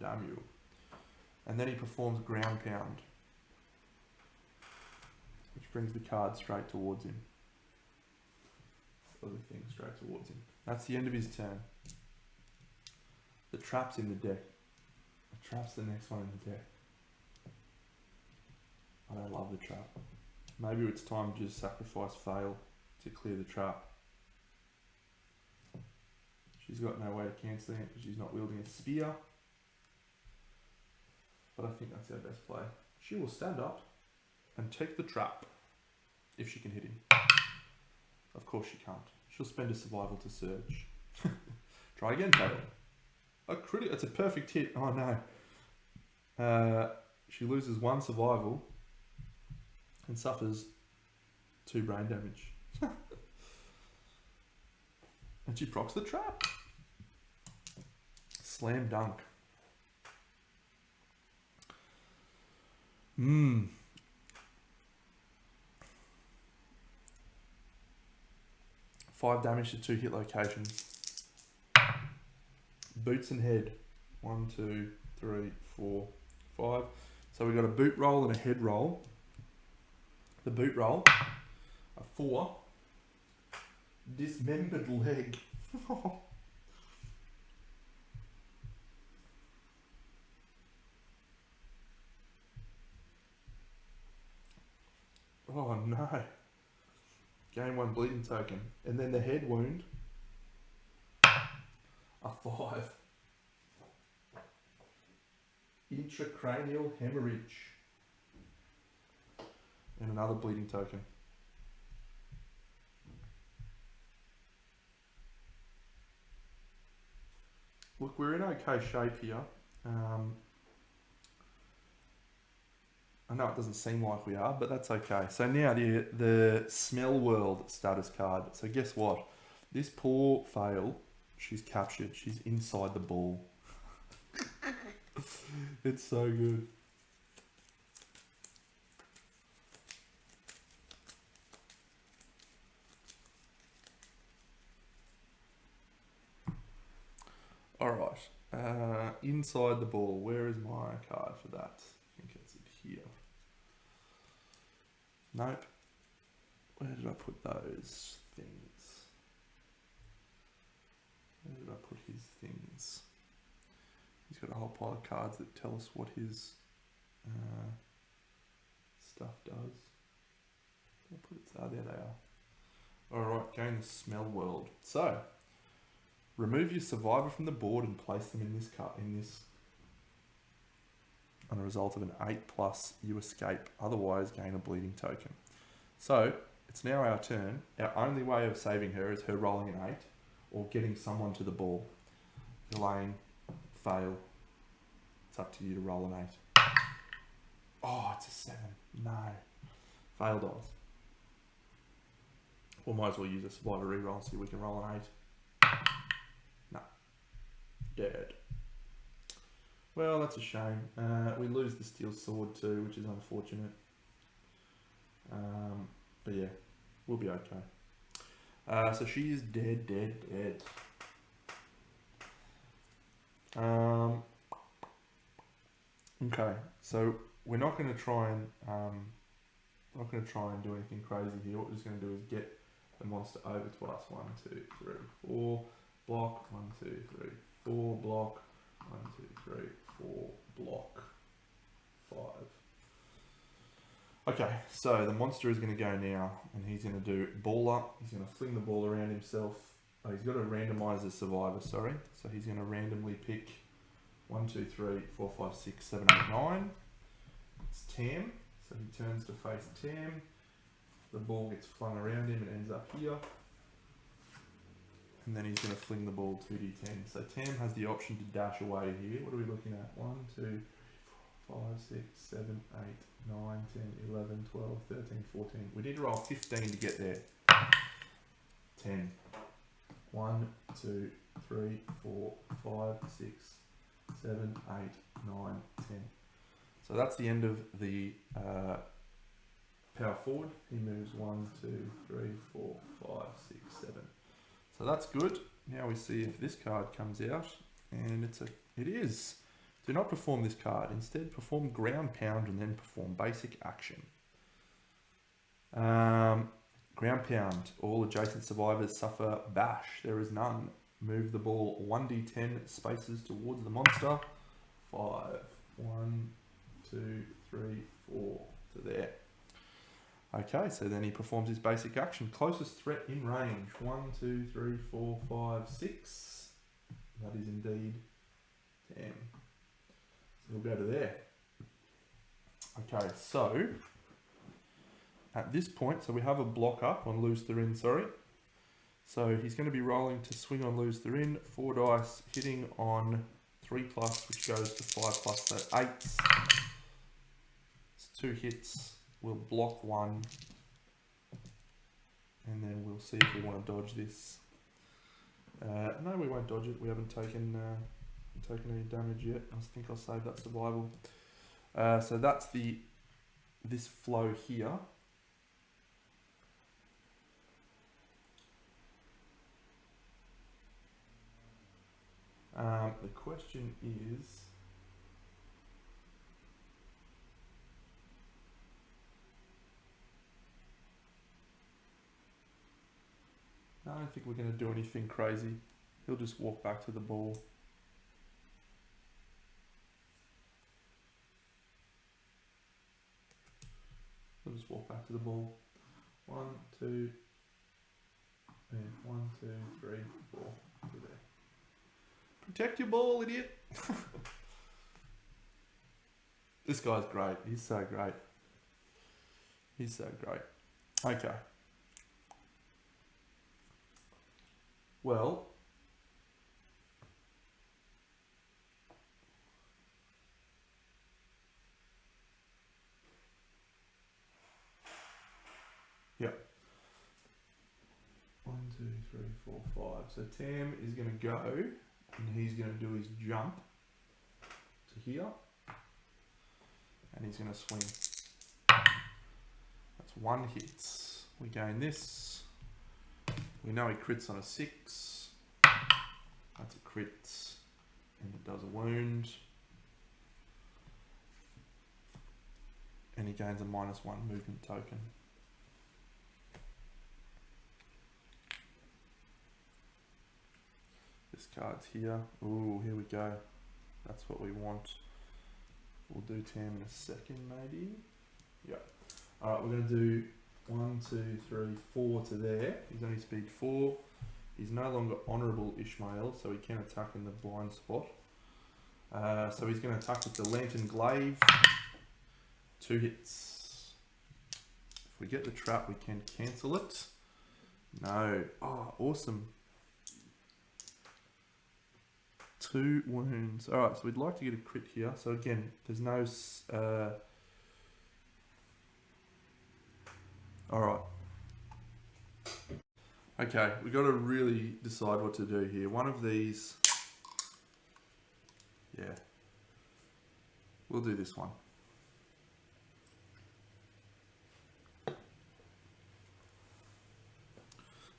you. And then he performs Ground Pound, which brings the card straight towards him. Other thing straight towards him. That's the end of his turn. The trap's in the deck. The trap's the next one in the deck. I don't love the trap. Maybe it's time to just sacrifice fail to clear the trap. She's got no way of cancelling it because she's not wielding a spear. But I think that's our best play. She will stand up and take the trap if she can hit him. Of course she can't. She'll spend a survival to surge. Try again, fail. A crit. It's a perfect hit. Oh no. She loses 1 survival and suffers 2 brain damage. And she procs the trap. Slam dunk. 5 damage to 2 hit locations. Boots and head. 1, 2, 3, 4, 5. So we've got a boot roll and a head roll. The boot roll, a 4. Dismembered leg. Oh no. Gain 1 bleeding token. And then the head wound, a 5. Intracranial hemorrhage. And another bleeding token. Look, we're in okay shape here. I know it doesn't seem like we are, but that's okay. So now the Smell World status card. So guess what? This poor fail She's captured. She's inside the ball. It's so good. Alright. Inside the ball. Where is my card for that? I think it's here. Nope. Where did I put those things? Where did I put his things? He's got a whole pile of cards that tell us what his stuff does. I'll put it, there they are. Alright, go in the smell world. So, remove your survivor from the board and place them in this card. On a result of an 8+, you escape. Otherwise, gain a bleeding token. So, it's now our turn. Our only way of saving her is her rolling an 8 or getting someone to the ball. Delaying, fail. It's up to you to roll an 8. Oh, it's a 7. No. Fail dice. We might as well use a survivor reroll and see if we can roll an 8. No. Dead. Well, that's a shame. We lose the steel sword too, which is unfortunate. But yeah, we'll be okay. So she is dead. Okay, so we're not going to try and do anything crazy here. What we're just going to do is get the monster over to us. 1, 2, 3, 4 block. 1, 2, 3, 4 block. 1, 2, 3, 4 block. 5. Okay, so the monster is going to go now, and he's going to do ball up. He's going to fling the ball around himself. Oh, he's got to randomize the survivor, sorry. So he's going to randomly pick 1, 2, 3, 4, 5, 6, 7, 8, 9. It's Tam, so he turns to face Tam. The ball gets flung around him and ends up here. And then he's going to fling the ball 2d10. So Tam has the option to dash away here. What are we looking at? 1, 2, 5, 6, 7, 8, 9, 10, 11, 12, 13, 14. We need to roll 15 to get there. 10. 1, 2, 3, 4, 5, 6, 7, 8, 9, 10. So that's the end of the power forward. He moves 1, 2, 3, 4, 5, 6, 7. So that's good. Now we see if this card comes out, and it is. Do not perform this card. Instead, perform ground pound and then perform basic action. Ground pound. All adjacent survivors suffer bash. There is none. Move the ball 1d10 spaces towards the monster. 5. 1, 2, 3, 4 to there. Okay, so then he performs his basic action. Closest threat in range. 1, 2, 3, 4, 5, 6. That is indeed 10. So we'll go to there. Okay, so at this point, so we have a block up on lose the in, sorry. So he's going to be rolling to swing on lose the in. 4 dice, hitting on 3+, which goes to 5+, so 8. It's 2 hits. We'll block 1, and then we'll see if we want to dodge this. No, we won't dodge it. We haven't taken any damage yet. I think I'll save that survival. So that's this flow here. The question is, I don't think we're going to do anything crazy. He'll just walk back to the ball. He'll just walk back to the ball. 1, 2, and 1, 2, 3, 4 to there. Protect your ball, idiot. This guy's great. He's so great. He's so great. Okay. Well, yeah. 1, 2, 3, 4, 5. So Tam is going to go, and he's going to do his jump to here, and he's going to swing. That's 1 hit. We gain this. We know he crits on a 6. That's a crit, and it does a wound. And he gains a -1 movement token. This card's here. Ooh, here we go. That's what we want. We'll do Tam in a second, maybe. Yeah. Alright, we're going to do 1, 2, 3, 4 to there. He's only speed 4. He's no longer honourable Ishmael, so he can attack in the blind spot. So he's going to attack with the Lantern Glaive. 2 hits. If we get the trap, we can cancel it. No. Oh, awesome. 2 wounds. Alright, so we'd like to get a crit here. So again, there's no... Alright. Okay, we've got to really decide what to do here. One of these... Yeah. We'll do this one.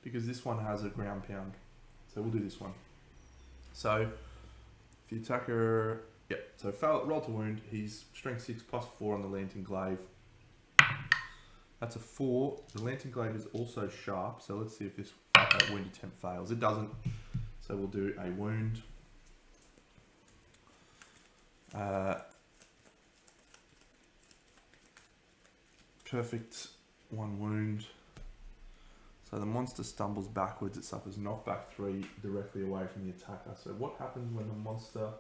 Because this one has a ground pound. So we'll do this one. So, if the attacker... Yep, so roll to wound. He's strength 6 plus 4 on the Lantern Glaive. That's a 4. The Lantern Glaive is also sharp, so let's see if this wound attempt fails. It doesn't, so we'll do a wound. Perfect 1 wound. So the monster stumbles backwards, it suffers knockback 3 directly away from the attacker. So what happens when the monster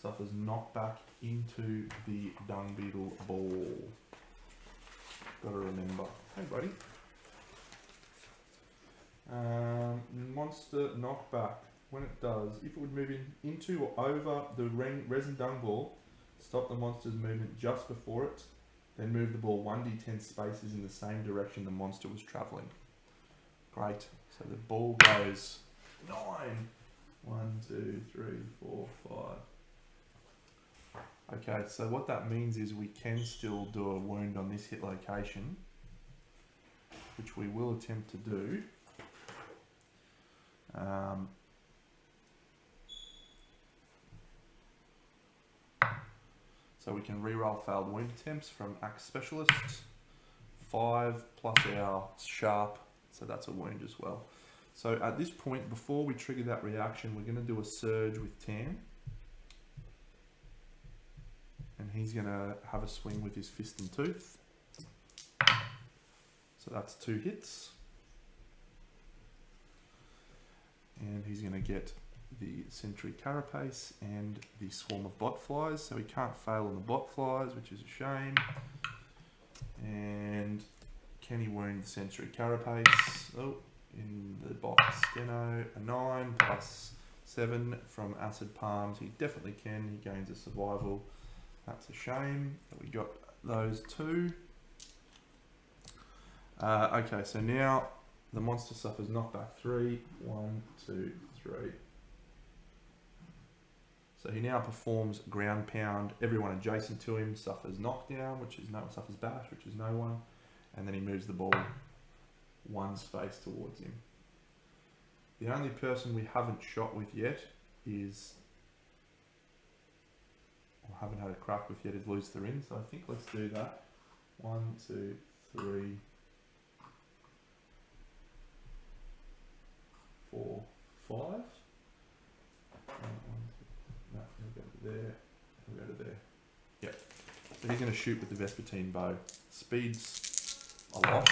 suffers knockback into the Dung Beetle ball? Gotta remember. Hey buddy. Monster knockback. When it does, if it would move into or over the resin dung ball, stop the monster's movement just before it, then move the ball 1d10 spaces in the same direction the monster was travelling. Great. So the ball goes 9. 1, 2, 3, 4, 5. Okay, so what that means is we can still do a wound on this hit location, which we will attempt to do. So we can reroll failed wound attempts from Axe Specialist. 5 plus our sharp, so that's a wound as well. So at this point, before we trigger that reaction, we're going to do a surge with Tam. And he's going to have a swing with his fist and tooth. So that's 2 hits. And he's going to get the Sentry Carapace and the Swarm of Botflies. So he can't fail on the Botflies, which is a shame. And can he wound the Sentry Carapace? Oh, in the box. Steno, a 9 plus 7 from Acid Palms. He definitely can. He gains a survival. That's a shame that we got those 2. Okay, so now the monster suffers knockback 3. 1, 2, 3. So he now performs ground pound. Everyone adjacent to him suffers knockdown, which is suffers bash, which is no one, and then he moves the ball 1 space towards him. The only person we haven't shot with yet is, or haven't had a crack with yet, is Lutherin. So I think let's do that. 1, 2, 3, 4, 5. No, we'll go to there. We'll go to there. Yep. So he's going to shoot with the Vespertine bow. Speeds a lot.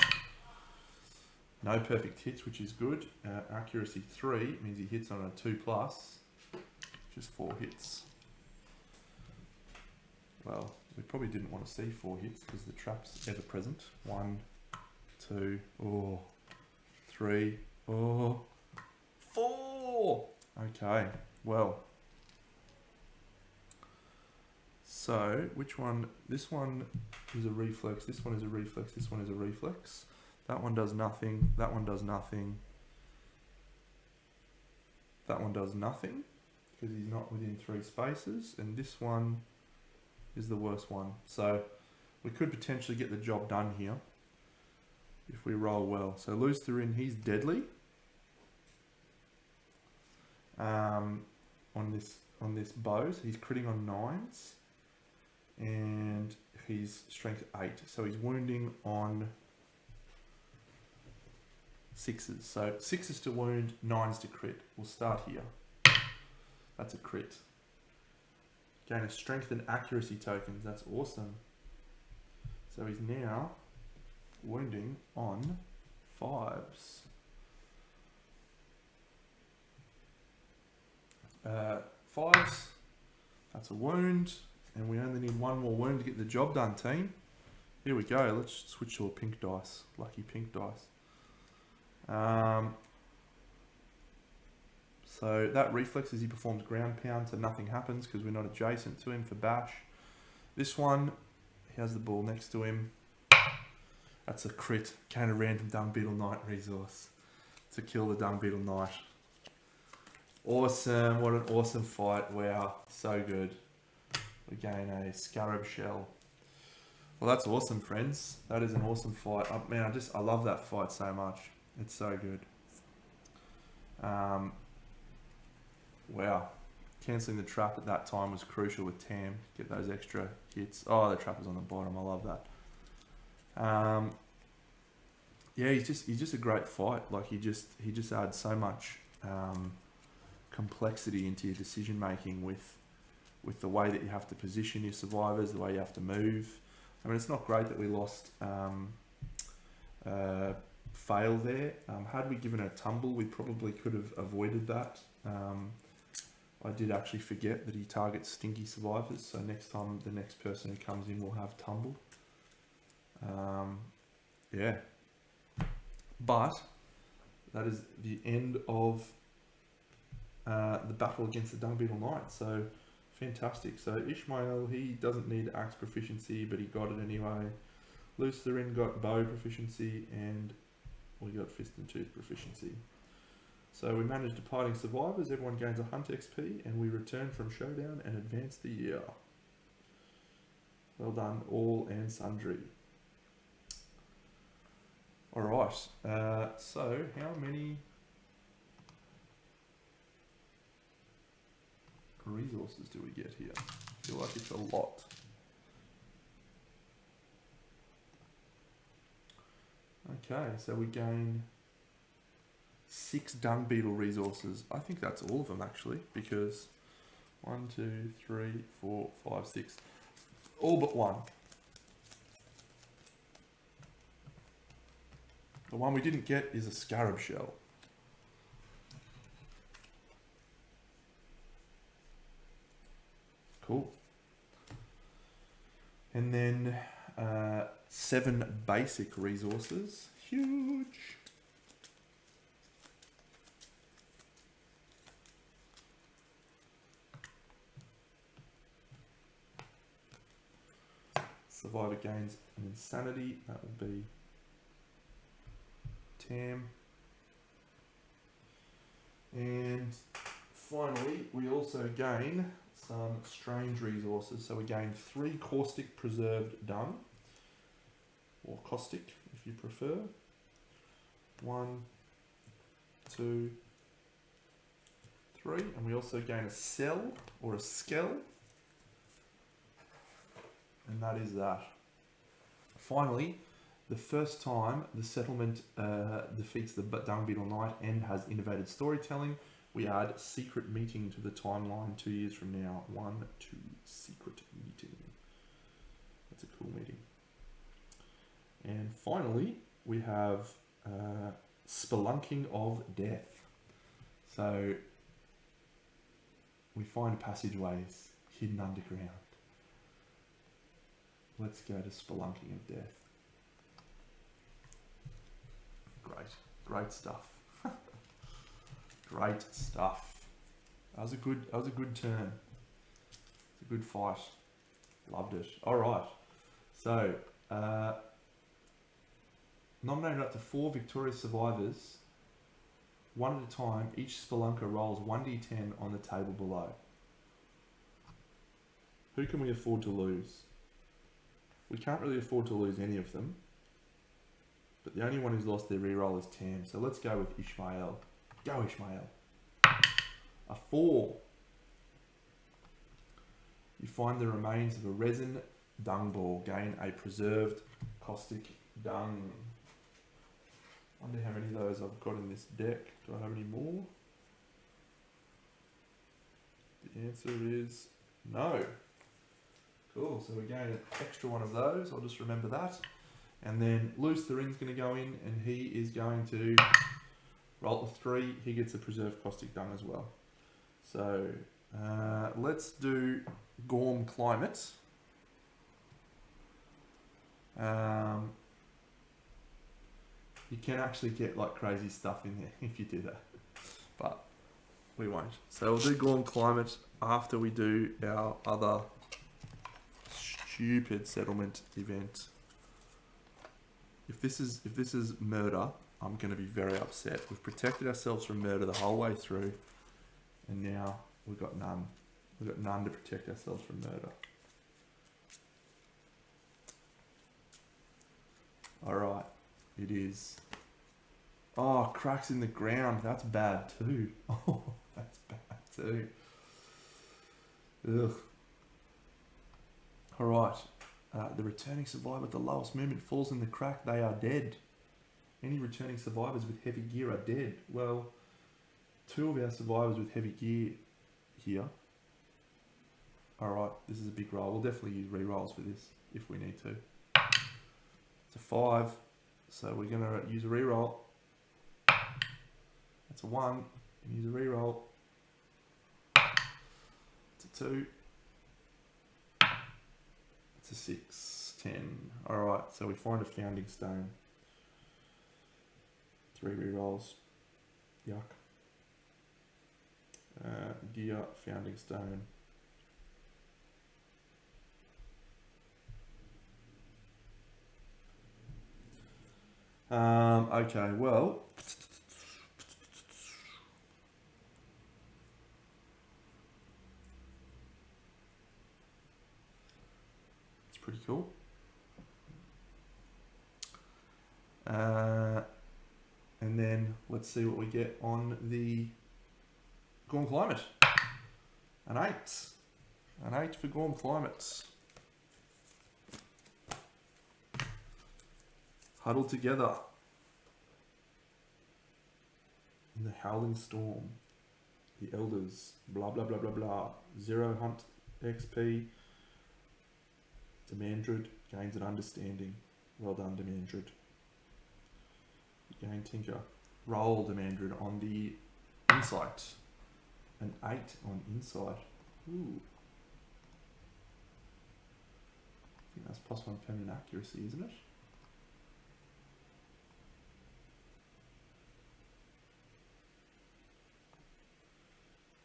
No perfect hits, which is good. Accuracy 3 means he hits on a 2+, which is 4 hits. Well, we probably didn't want to see 4 hits because the trap's ever present. 1, 2, oh, 3, oh, 4. Okay, well. So, which one? This one is a reflex, this one is a reflex, this one is a reflex. That one does nothing, that one does nothing. That one does nothing because he's not within 3 spaces, and this one is the worst one. So we could potentially get the job done here if we roll well. So Lutherin, he's deadly on this bow. So he's critting on 9s, and he's strength 8. So he's wounding on 6s. So 6s to wound, 9s to crit. We'll start here. That's a crit. Gain a strength and accuracy tokens. That's awesome. So he's now wounding on 5s. 5s. That's a wound. And we only need 1 more wound to get the job done, team. Here we go. Let's switch to a pink dice. Lucky pink dice. So that reflex as he performs ground pound, so nothing happens because we're not adjacent to him for bash. This one, he has the ball next to him. That's a crit. Gain a random Dung Beetle Knight resource to kill the Dung Beetle Knight. Awesome. What an awesome fight. Wow. So good. We gain a Scarab Shell. Well, that's awesome, friends. That is an awesome fight. Man, I love that fight so much. It's so good. Wow. Cancelling the trap at that time was crucial with Tam. Get those extra hits. Oh, the trap is on the bottom. I love that. Yeah, he's just a great fight. Like he just adds so much complexity into your decision making with the way that you have to position your survivors, the way you have to move. I mean, it's not great that we lost Fail there. Had we given a tumble, we probably could have avoided that. I did actually forget that he targets stinky survivors, so next time the next person who comes in will have tumble. Yeah. But that is the end of the battle against the Dung Beetle Knight. So fantastic. So Ishmael, he doesn't need axe proficiency, but he got it anyway. Lutherin got bow proficiency, and we got fist and tooth proficiency. So we managed departing survivors. Everyone gains a hunt XP, and we return from Showdown and advance the year. Well done, all and sundry. All right. So how many resources do we get here? I feel like it's a lot. Okay, so we gain 6 Dung Beetle resources. I think that's all of them actually, because 1, 2, 3, 4, 5, 6. All but one. The one we didn't get is a Scarab Shell. Cool. And then 7 basic resources. Huge. Survivor gains an insanity. That will be Tam. And finally, we also gain some strange resources. So we gain 3 caustic preserved dung, or caustic if you prefer. 1, 2, 3, and we also gain a cell or a skell, and that is that. Finally, the first time the settlement defeats the Dung Beetle Knight and has innovative storytelling, we add secret meeting to the timeline 2 years from now. 1, 2, secret meeting. That's a cool meeting. And finally, we have spelunking of death. So we find passageways hidden underground. Let's go to spelunking of death. Great stuff. Great stuff. That was a good turn. It's a good fight. Loved it. All right. So nominated up to 4 victorious survivors one at a time. Each spelunker rolls 1d10 on the table below. Who can we afford to lose? We can't really afford to lose any of them. But the only one who's lost their reroll is Tam. So let's go with Ishmael. Go Ishmael. A 4. You find the remains of a resin dung ball. Gain a preserved caustic dung. Wonder how many of those I've got in this deck. Do I have any more? The answer is no. Cool, so we gain an extra one of those. I'll just remember that. And then Loose the Ring's going to go in, and he is going to roll a 3. He gets a preserved caustic dung as well. So let's do Gorm Climate. You can actually get like crazy stuff in there if you do that, but we won't. So we'll do Gorm Climate after we do our other stupid settlement event. If this is murder, I'm going to be very upset. We've protected ourselves from murder the whole way through, and now we've got none. We've got none to protect ourselves from murder. Alright, it is. Oh, cracks in the ground. That's bad too. Oh, that's bad too. Ugh. Alright. The returning survivor at the lowest movement falls in the crack. They are dead. Any returning survivors with heavy gear are dead. Well, 2 of our survivors with heavy gear here. Alright, this is a big roll. We'll definitely use re-rolls for this if we need to. It's a 5, so we're going to use a re-roll. That's a 1, and use a re-roll. It's a 2. It's a 6, 10. Alright, so we find a founding stone. 3 re-rolls. Yuck. Gear, founding stone. Okay, well, it's pretty cool. And then let's see what we get on the Gorm Climate. An 8. An 8 for Gorm Climate. Huddled together in the howling storm. The elders, blah blah blah blah blah. 0 hunt XP. Demandred gains an understanding. Well done, Demandred. Gain Tinker. Roll Demandred on the insight. An 8 on insight. Ooh. I think that's +1 permanent accuracy, isn't it?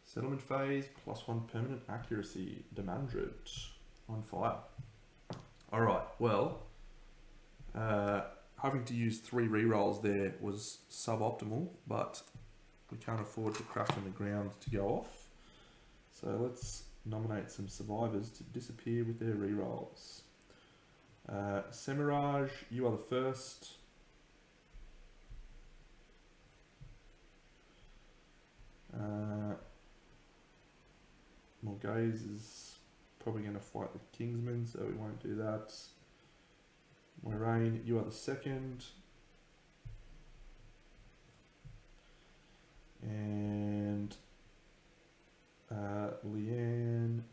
Settlement phase, +1 permanent accuracy. Demandred on fire. Alright, well, having to use 3 rerolls there was suboptimal, but we can't afford to crack on the ground to go off. So let's nominate some survivors to disappear with their rerolls. Semiraj, you are the first. Morgaze is probably going to fight the Kingsman, so we won't do that. Moiraine, you are the second. And Leanne.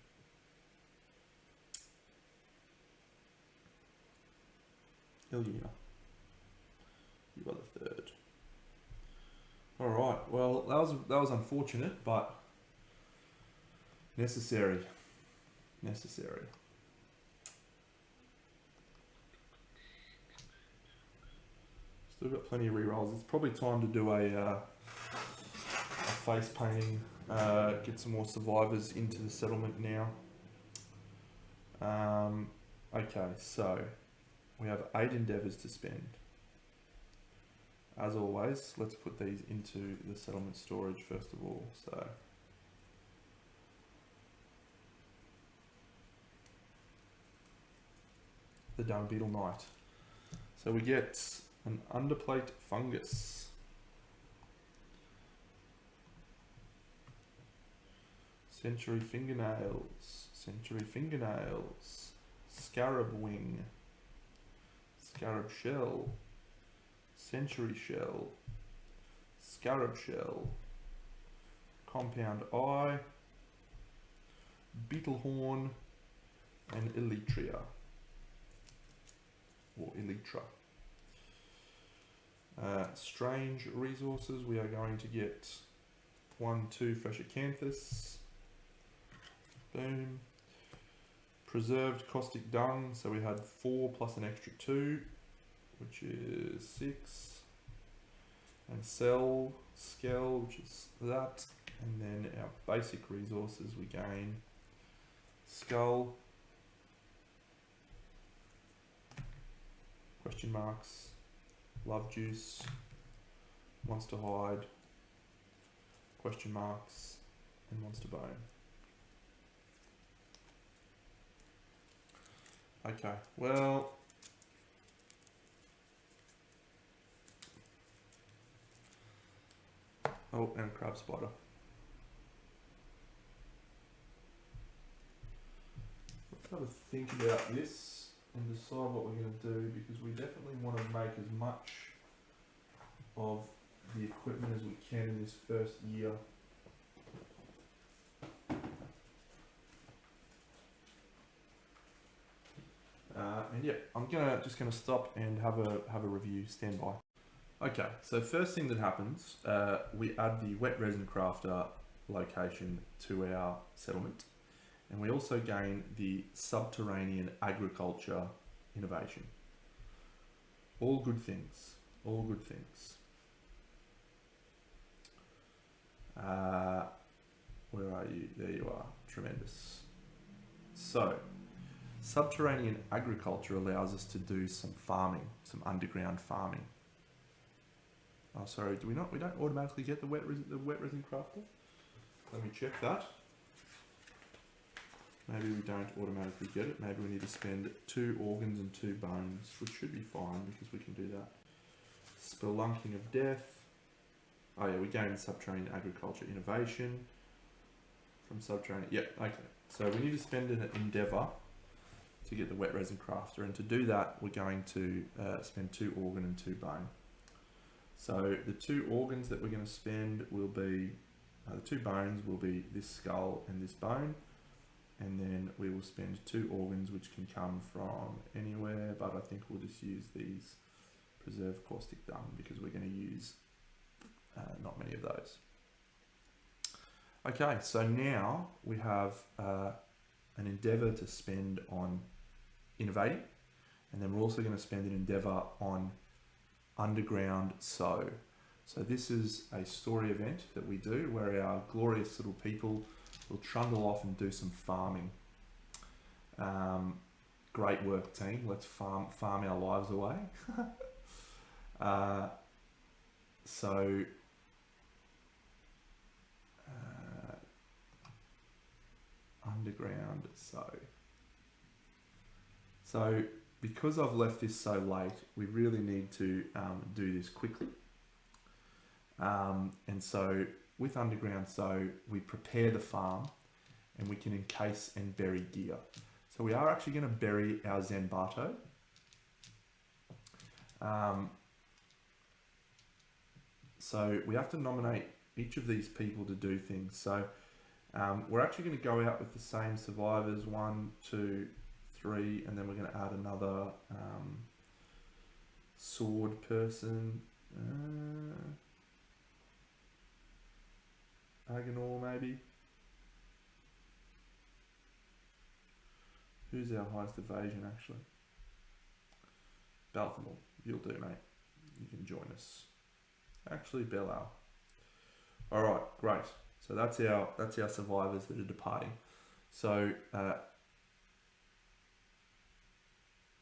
Ilyina, you are the third. Alright, well that was unfortunate, but necessary. Necessary. Still got plenty of rerolls. It's probably time to do a face painting. Get some more survivors into the settlement now. Okay, so we have 8 endeavours to spend. As always, let's put these into the settlement storage first of all. So the Dung Beetle Knight. So we get an underplate fungus. Sentry fingernails. Sentry fingernails. Scarab wing. Scarab shell. Sentry shell. Scarab shell. Compound eye. Beetle horn. And elytria. Or elytra. Strange resources, we are going to get 2 fresh acanthus. Boom. Preserved caustic dung, so we had 4 plus an extra 2, which is 6. And skell, which is that. And then our basic resources, we gain skull, question marks, love juice, wants to hide, question marks, and wants to bone. Okay, well, oh, and crab spider. Let's have a think about this and decide what we're going to do, because we definitely want to make as much of the equipment as we can in this first year. And yeah, I'm just gonna stop and have a review. Stand by. Okay, so first thing that happens, we add the wet resin crafter location to our settlement, and we also gain the subterranean agriculture innovation. All good things. All good things. Where are you? There you are. Tremendous. So, subterranean agriculture allows us to do some farming, some underground farming. Oh, sorry. We don't automatically get the wet resin crafter. Let me check that. Maybe we don't automatically get it. Maybe we need to spend 2 organs and 2 bones, which should be fine because we can do that. Spelunking of death. Oh yeah, we gain subterranean agriculture innovation from subterranean. Yeah, okay. So we need to spend an endeavour to get the wet resin crafter, and to do that, we're going to spend 2 organ and 2 bone. So the 2 organs that we're going to spend will be the 2 bones will be this skull and this bone. And then we will spend 2 organs, which can come from anywhere, but I think we'll just use these preserved caustic dung because we're going to use not many of those. Okay, so now we have an endeavour to spend on innovating, and then we're also going to spend an endeavour on underground sow. So this is a story event that we do where our glorious little people will trundle off and do some farming. Great work, team. Let's farm our lives away. Underground sow. So because I've left this so late, we really need to do this quickly. And so with underground sow, we prepare the farm and we can encase and bury gear. So we are actually going to bury our Zenbato. So we have to nominate each of these people to do things. So we're actually going to go out with the same survivors, 1, 2, 3, and then we're going to add another sword person. Agonor maybe. Who's our highest evasion actually? Balthamor, you'll do, mate. You can join us. Actually, Belal. All right, great. So that's our survivors that are departing. So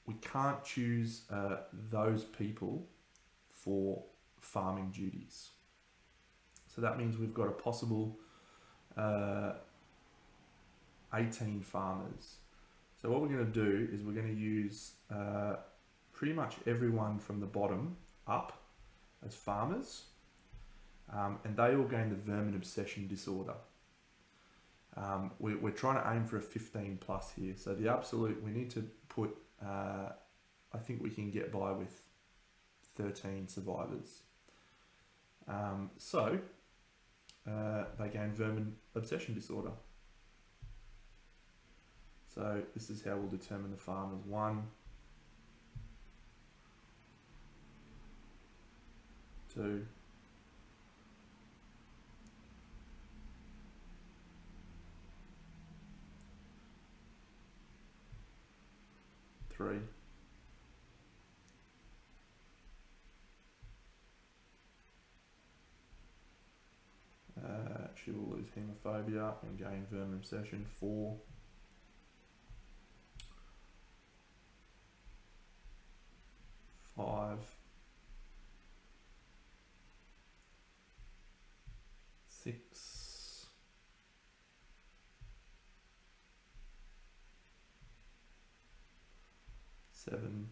we can't choose those people for farming duties. So that means we've got a possible 18 farmers. So what we're going to do is we're going to use pretty much everyone from the bottom up as farmers, and they all gain the vermin obsession disorder. We're trying to aim for a 15 plus here. So the absolute, we need to put, I think we can get by with 13 survivors. They gain vermin obsession disorder. So this is how we'll determine the farmers. 1, 2, 3, 4. She will lose hemophobia and gain vermin obsession. 4. 5. 6. 7.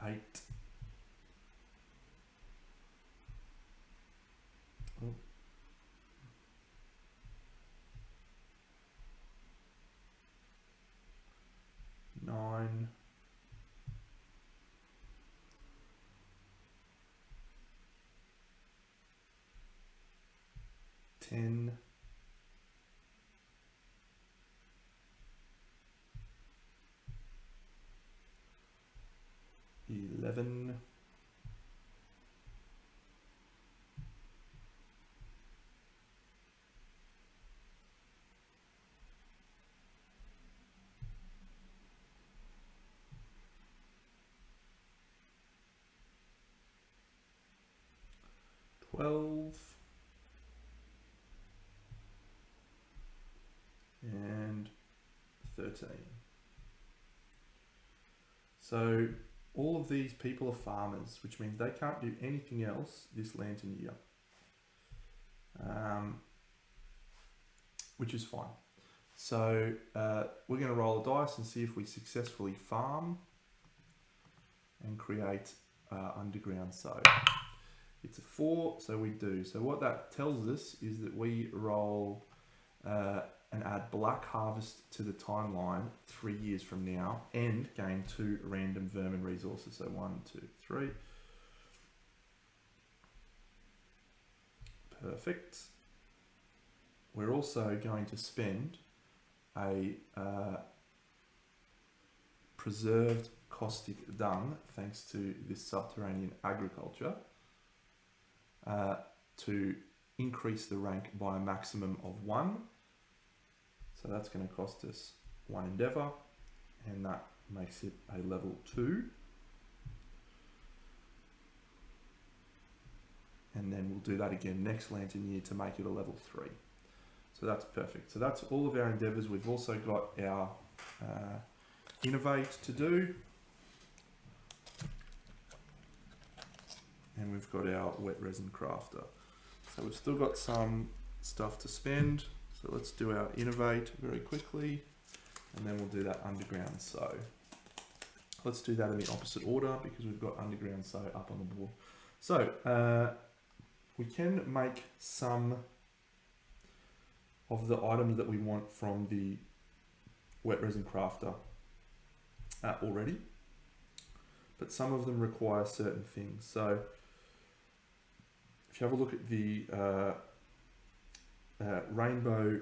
8. 9. 10. 11. 12. And 13. So all of these people are farmers, which means they can't do anything else this lantern year, which is fine. So we're going to roll a dice and see if we successfully farm and create underground sow. It's a 4, so we do. So what that tells us is that we roll and add black harvest to the timeline 3 years from now and gain 2 random vermin resources. So 1, 2, 3. Perfect. We're also going to spend a preserved caustic dung, thanks to this subterranean agriculture, to increase the rank by a maximum of 1. So that's going to cost us 1 endeavour, and that makes it a level 2. And then we'll do that again next lantern year to make it a level 3. So that's perfect. So that's all of our endeavours. We've also got our innovate to do. And we've got our wet resin crafter. So we've still got some stuff to spend. So let's do our innovate very quickly, and then we'll do that underground sow. Let's do that in the opposite order because we've got underground sow up on the board. So we can make some of the items that we want from the wet resin crafter already, but some of them require certain things. So if you have a look at the rainbow,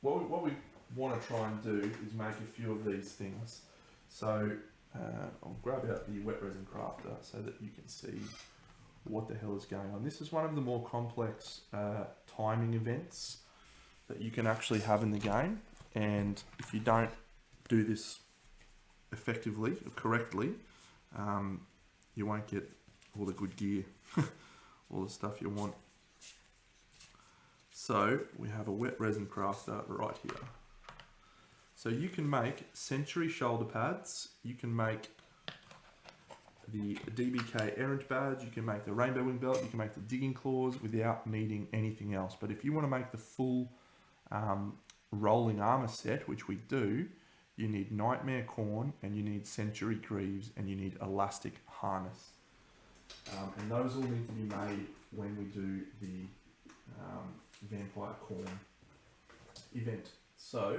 what we want to try and do is make a few of these things. So I'll grab out the wet resin crafter so that you can see what the hell is going on. This is one of the more complex timing events that you can actually have in the game, and if you don't do this effectively or correctly, you won't get all the good gear, all the stuff you want. So we have a wet resin crafter right here. So you can make Sentry shoulder pads, you can make the DBK errant badge, you can make the rainbow wing belt, you can make the digging claws without needing anything else. But if you want to make the full rolling armor set, which we do, you need Nightmare Corn, and you need Century Greaves, and you need Elastic Harness. And those all need to be made when we do the Vampire Corn event. So,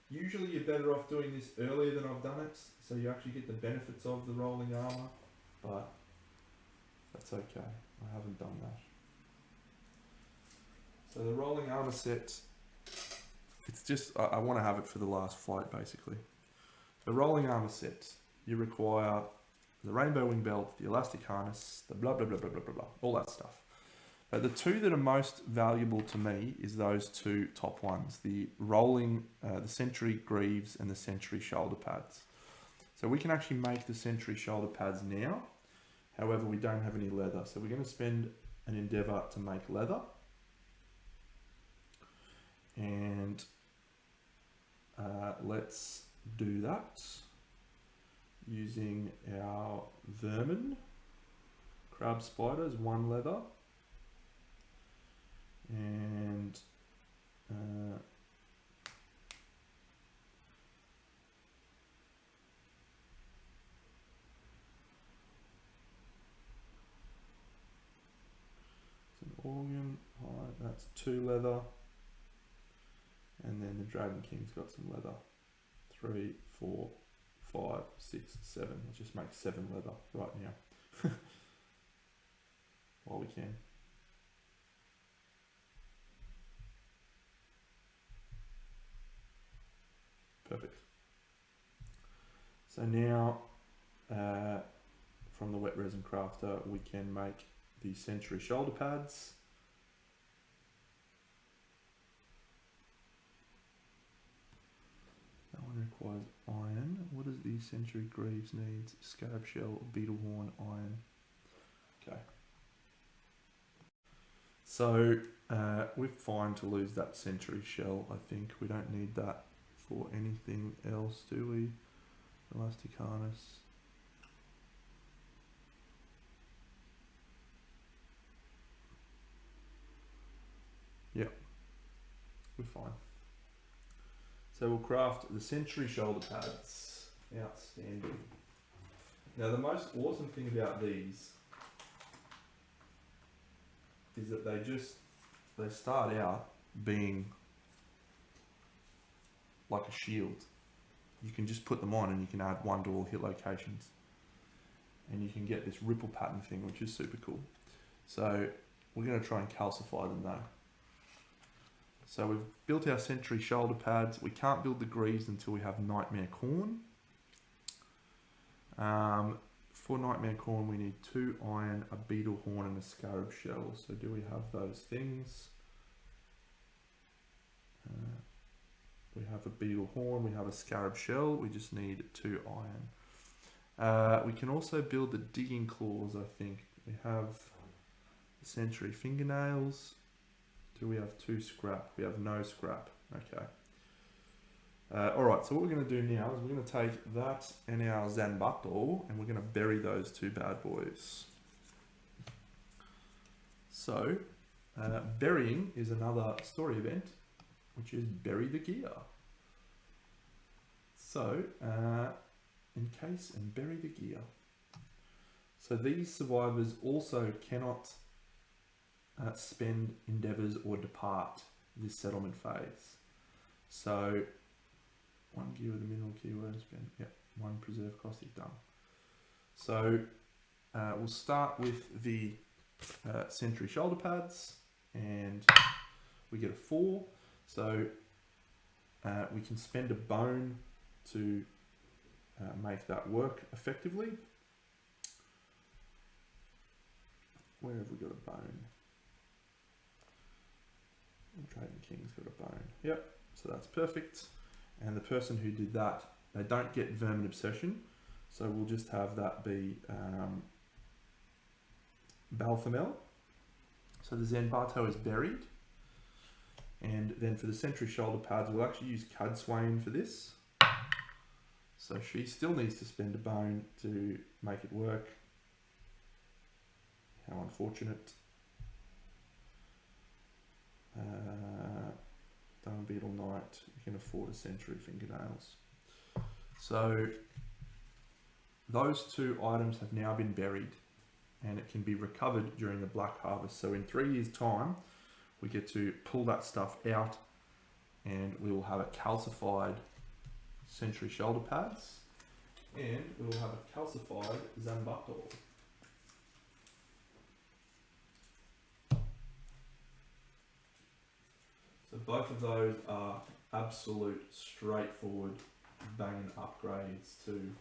usually you're better off doing this earlier than I've done it, so you actually get the benefits of the rolling armor, but that's okay, I haven't done that. So the rolling armor set, it's just, I want to have it for the last flight basically. The rolling armor set, you require the rainbow wing belt, the elastic harness, the blah blah blah blah blah blah, blah all that stuff. But the two that are most valuable to me is those two top ones, the rolling, the Sentry Greaves and the Sentry shoulder pads. So we can actually make the Sentry shoulder pads now, however we don't have any leather. So we're going to spend an endeavour to make leather. And let's do that using our vermin, crab spiders, 1 leather, and it's an organ, alright, that's 2 leather. And then the Dragon King's got some leather. 3, 4, 5, 6, 7. Let's just make 7 leather right now. While we can. Perfect. So now, from the wet resin crafter, we can make the Sentry shoulder pads. That one requires iron. What does the Sentry Greaves need? Scarab shell, beetle horn, iron. Okay. So we're fine to lose that Sentry shell, I think. We don't need that for anything else, do we? Elastic harness. Yep. We're fine. So we'll craft the Sentry shoulder pads. Outstanding. Now the most awesome thing about these is that they start out being like a shield. You can just put them on and you can add 1 to all hit locations. And you can get this ripple pattern thing, which is super cool. So we're going to try and calcify them though. So we've built our Sentry shoulder pads. We can't build the Greaves until we have Nightmare Corn. For Nightmare Corn, we need 2 iron, a beetle horn, and a scarab shell. So do we have those things? We have a beetle horn, we have a scarab shell, we just need 2 iron. We can also build the digging claws, I think. We have the Sentry fingernails. Do we have 2 scrap? We have no scrap. Okay. Alright, so what we're going to do now is we're going to take that and our Zanbato and we're going to bury those 2 bad boys. So, burying is another story event, which is bury the gear. So, encase and bury the gear. So these survivors also cannot spend endeavors or depart this settlement phase. So 1 gear with a minimal keyword spend, yep, 1 preserve caustic done. So we'll start with the Sentry shoulder pads and we get a 4. So we can spend a bone to make that work effectively. Where have we got a bone? Dragon King's got a bone. Yep, so that's perfect. And the person who did that, they don't get vermin obsession. So we'll just have that be Balthamel. So the Zanbato is buried. And then for the Sentry shoulder pads, we'll actually use Cadswain for this. So she still needs to spend a bone to make it work. How unfortunate. Dung Beetle Knight, you can afford a Sentry fingernails. So those two items have now been buried and it can be recovered during the Black Harvest. So in 3 years' time, we get to pull that stuff out and we will have a calcified Sentry shoulder pads and we will have a calcified Zambator. So both of those are absolute straightforward banging upgrades to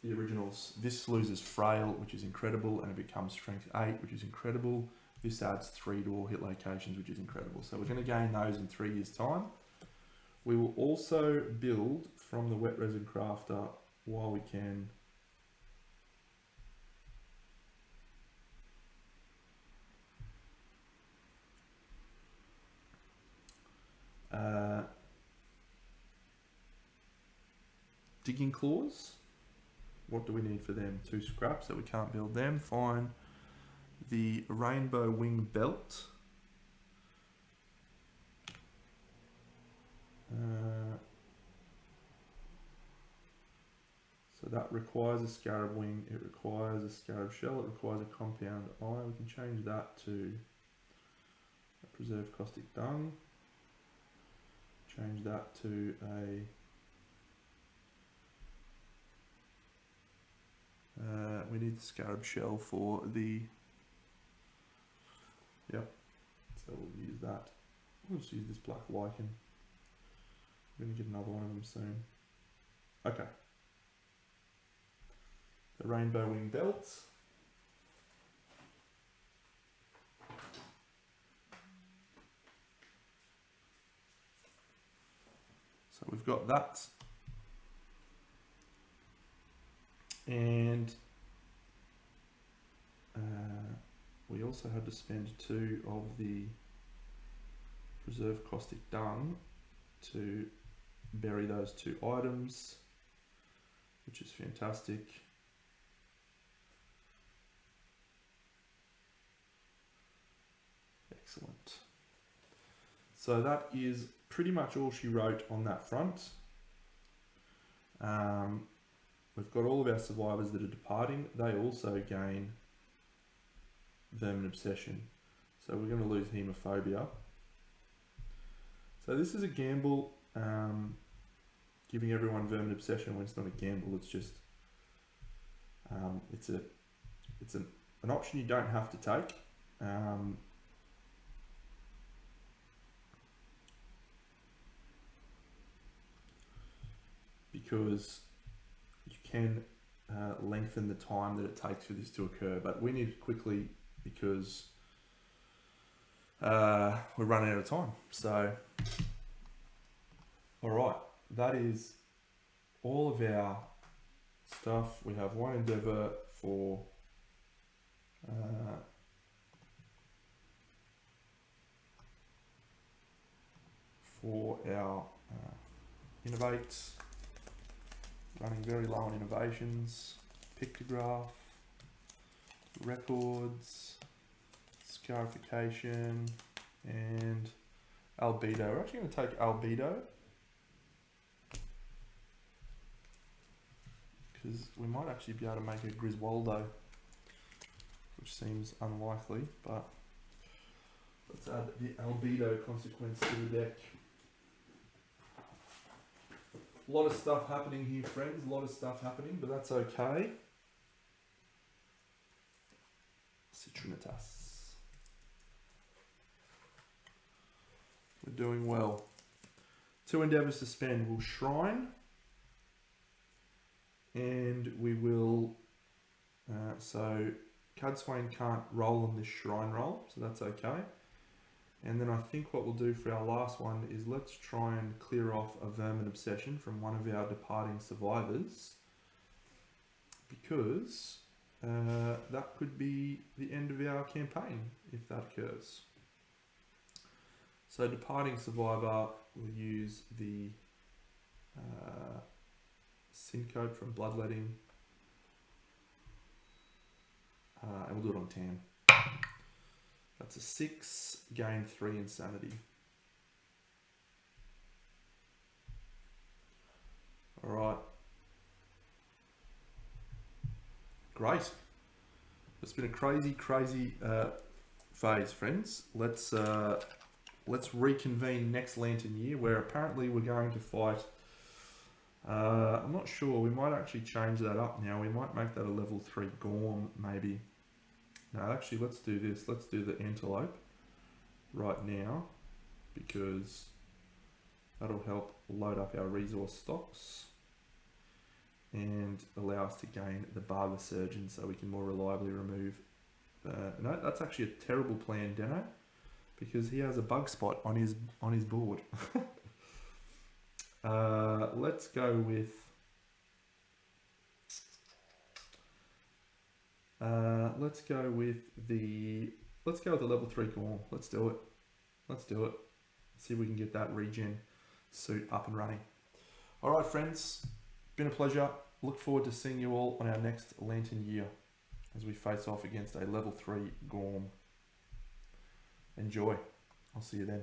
the originals. This loses Frail, which is incredible, and it becomes Strength 8, which is incredible. This adds 3 to all hit locations, which is incredible. So we're going to gain those in 3 years' time. We will also build from the Wet Resin Crafter while we can digging claws. What do we need for them? 2 scraps, so we can't build them. Fine. The rainbow wing belt. So that requires a scarab wing, it requires a scarab shell, it requires a compound eye. We can change that to a preserved caustic dung. Change that to a we need the scarab shell for the, yep, so we'll use that. We'll just use this black lichen. We're going to get another one of them soon. Okay. The rainbow wing belts. So we've got that. And we also had to spend 2 of the preserved caustic dung to bury those 2 items, which is fantastic. Excellent. So that is pretty much all she wrote on that front. We've got all of our survivors that are departing. They also gain vermin obsession. So we're going to lose hemophobia. So this is a gamble, giving everyone vermin obsession when it's not a gamble. It's just it's an option you don't have to take. Because you can lengthen the time that it takes for this to occur, but we need it quickly because we're running out of time. So, all right, that is all of our stuff. We have 1 endeavor for our innovates. Running very low on innovations, pictograph, records, scarification, and albedo. We're actually going to take albedo because we might actually be able to make a Griswoldo, which seems unlikely, but let's add the albedo consequence to the deck. A lot of stuff happening here, friends. A lot of stuff happening, but that's okay. Citrinitas. We're doing well. 2 endeavors to spend. We'll shrine. And we will... so, Cadswain can't roll on this shrine roll, so that's okay. And then I think what we'll do for our last one is let's try and clear off a vermin obsession from one of our departing survivors, because that could be the end of our campaign if that occurs. So Departing Survivor will use the Sin Code from Bloodletting. And we'll do it on 10. That's a 6, gain 3 insanity. Alright. Great. It's been a crazy phase, friends. Let's reconvene next Lantern Year, where apparently we're going to fight. I'm not sure. We might actually change that up now. We might make that a level 3 Gorm, maybe. No, actually, let's do this. Let's do the Antelope right now, because that'll help load up our resource stocks and allow us to gain the Barber Surgeon so we can more reliably remove... no, that's actually a terrible plan, Deno, because he has a bug spot on his board. Let's go with... let's go with the level 3 Gorm. Let's do it. See if we can get that regen suit up and running. Alright, friends. Been a pleasure. Look forward to seeing you all on our next Lantern Year as we face off against a level 3 Gorm. Enjoy. I'll see you then.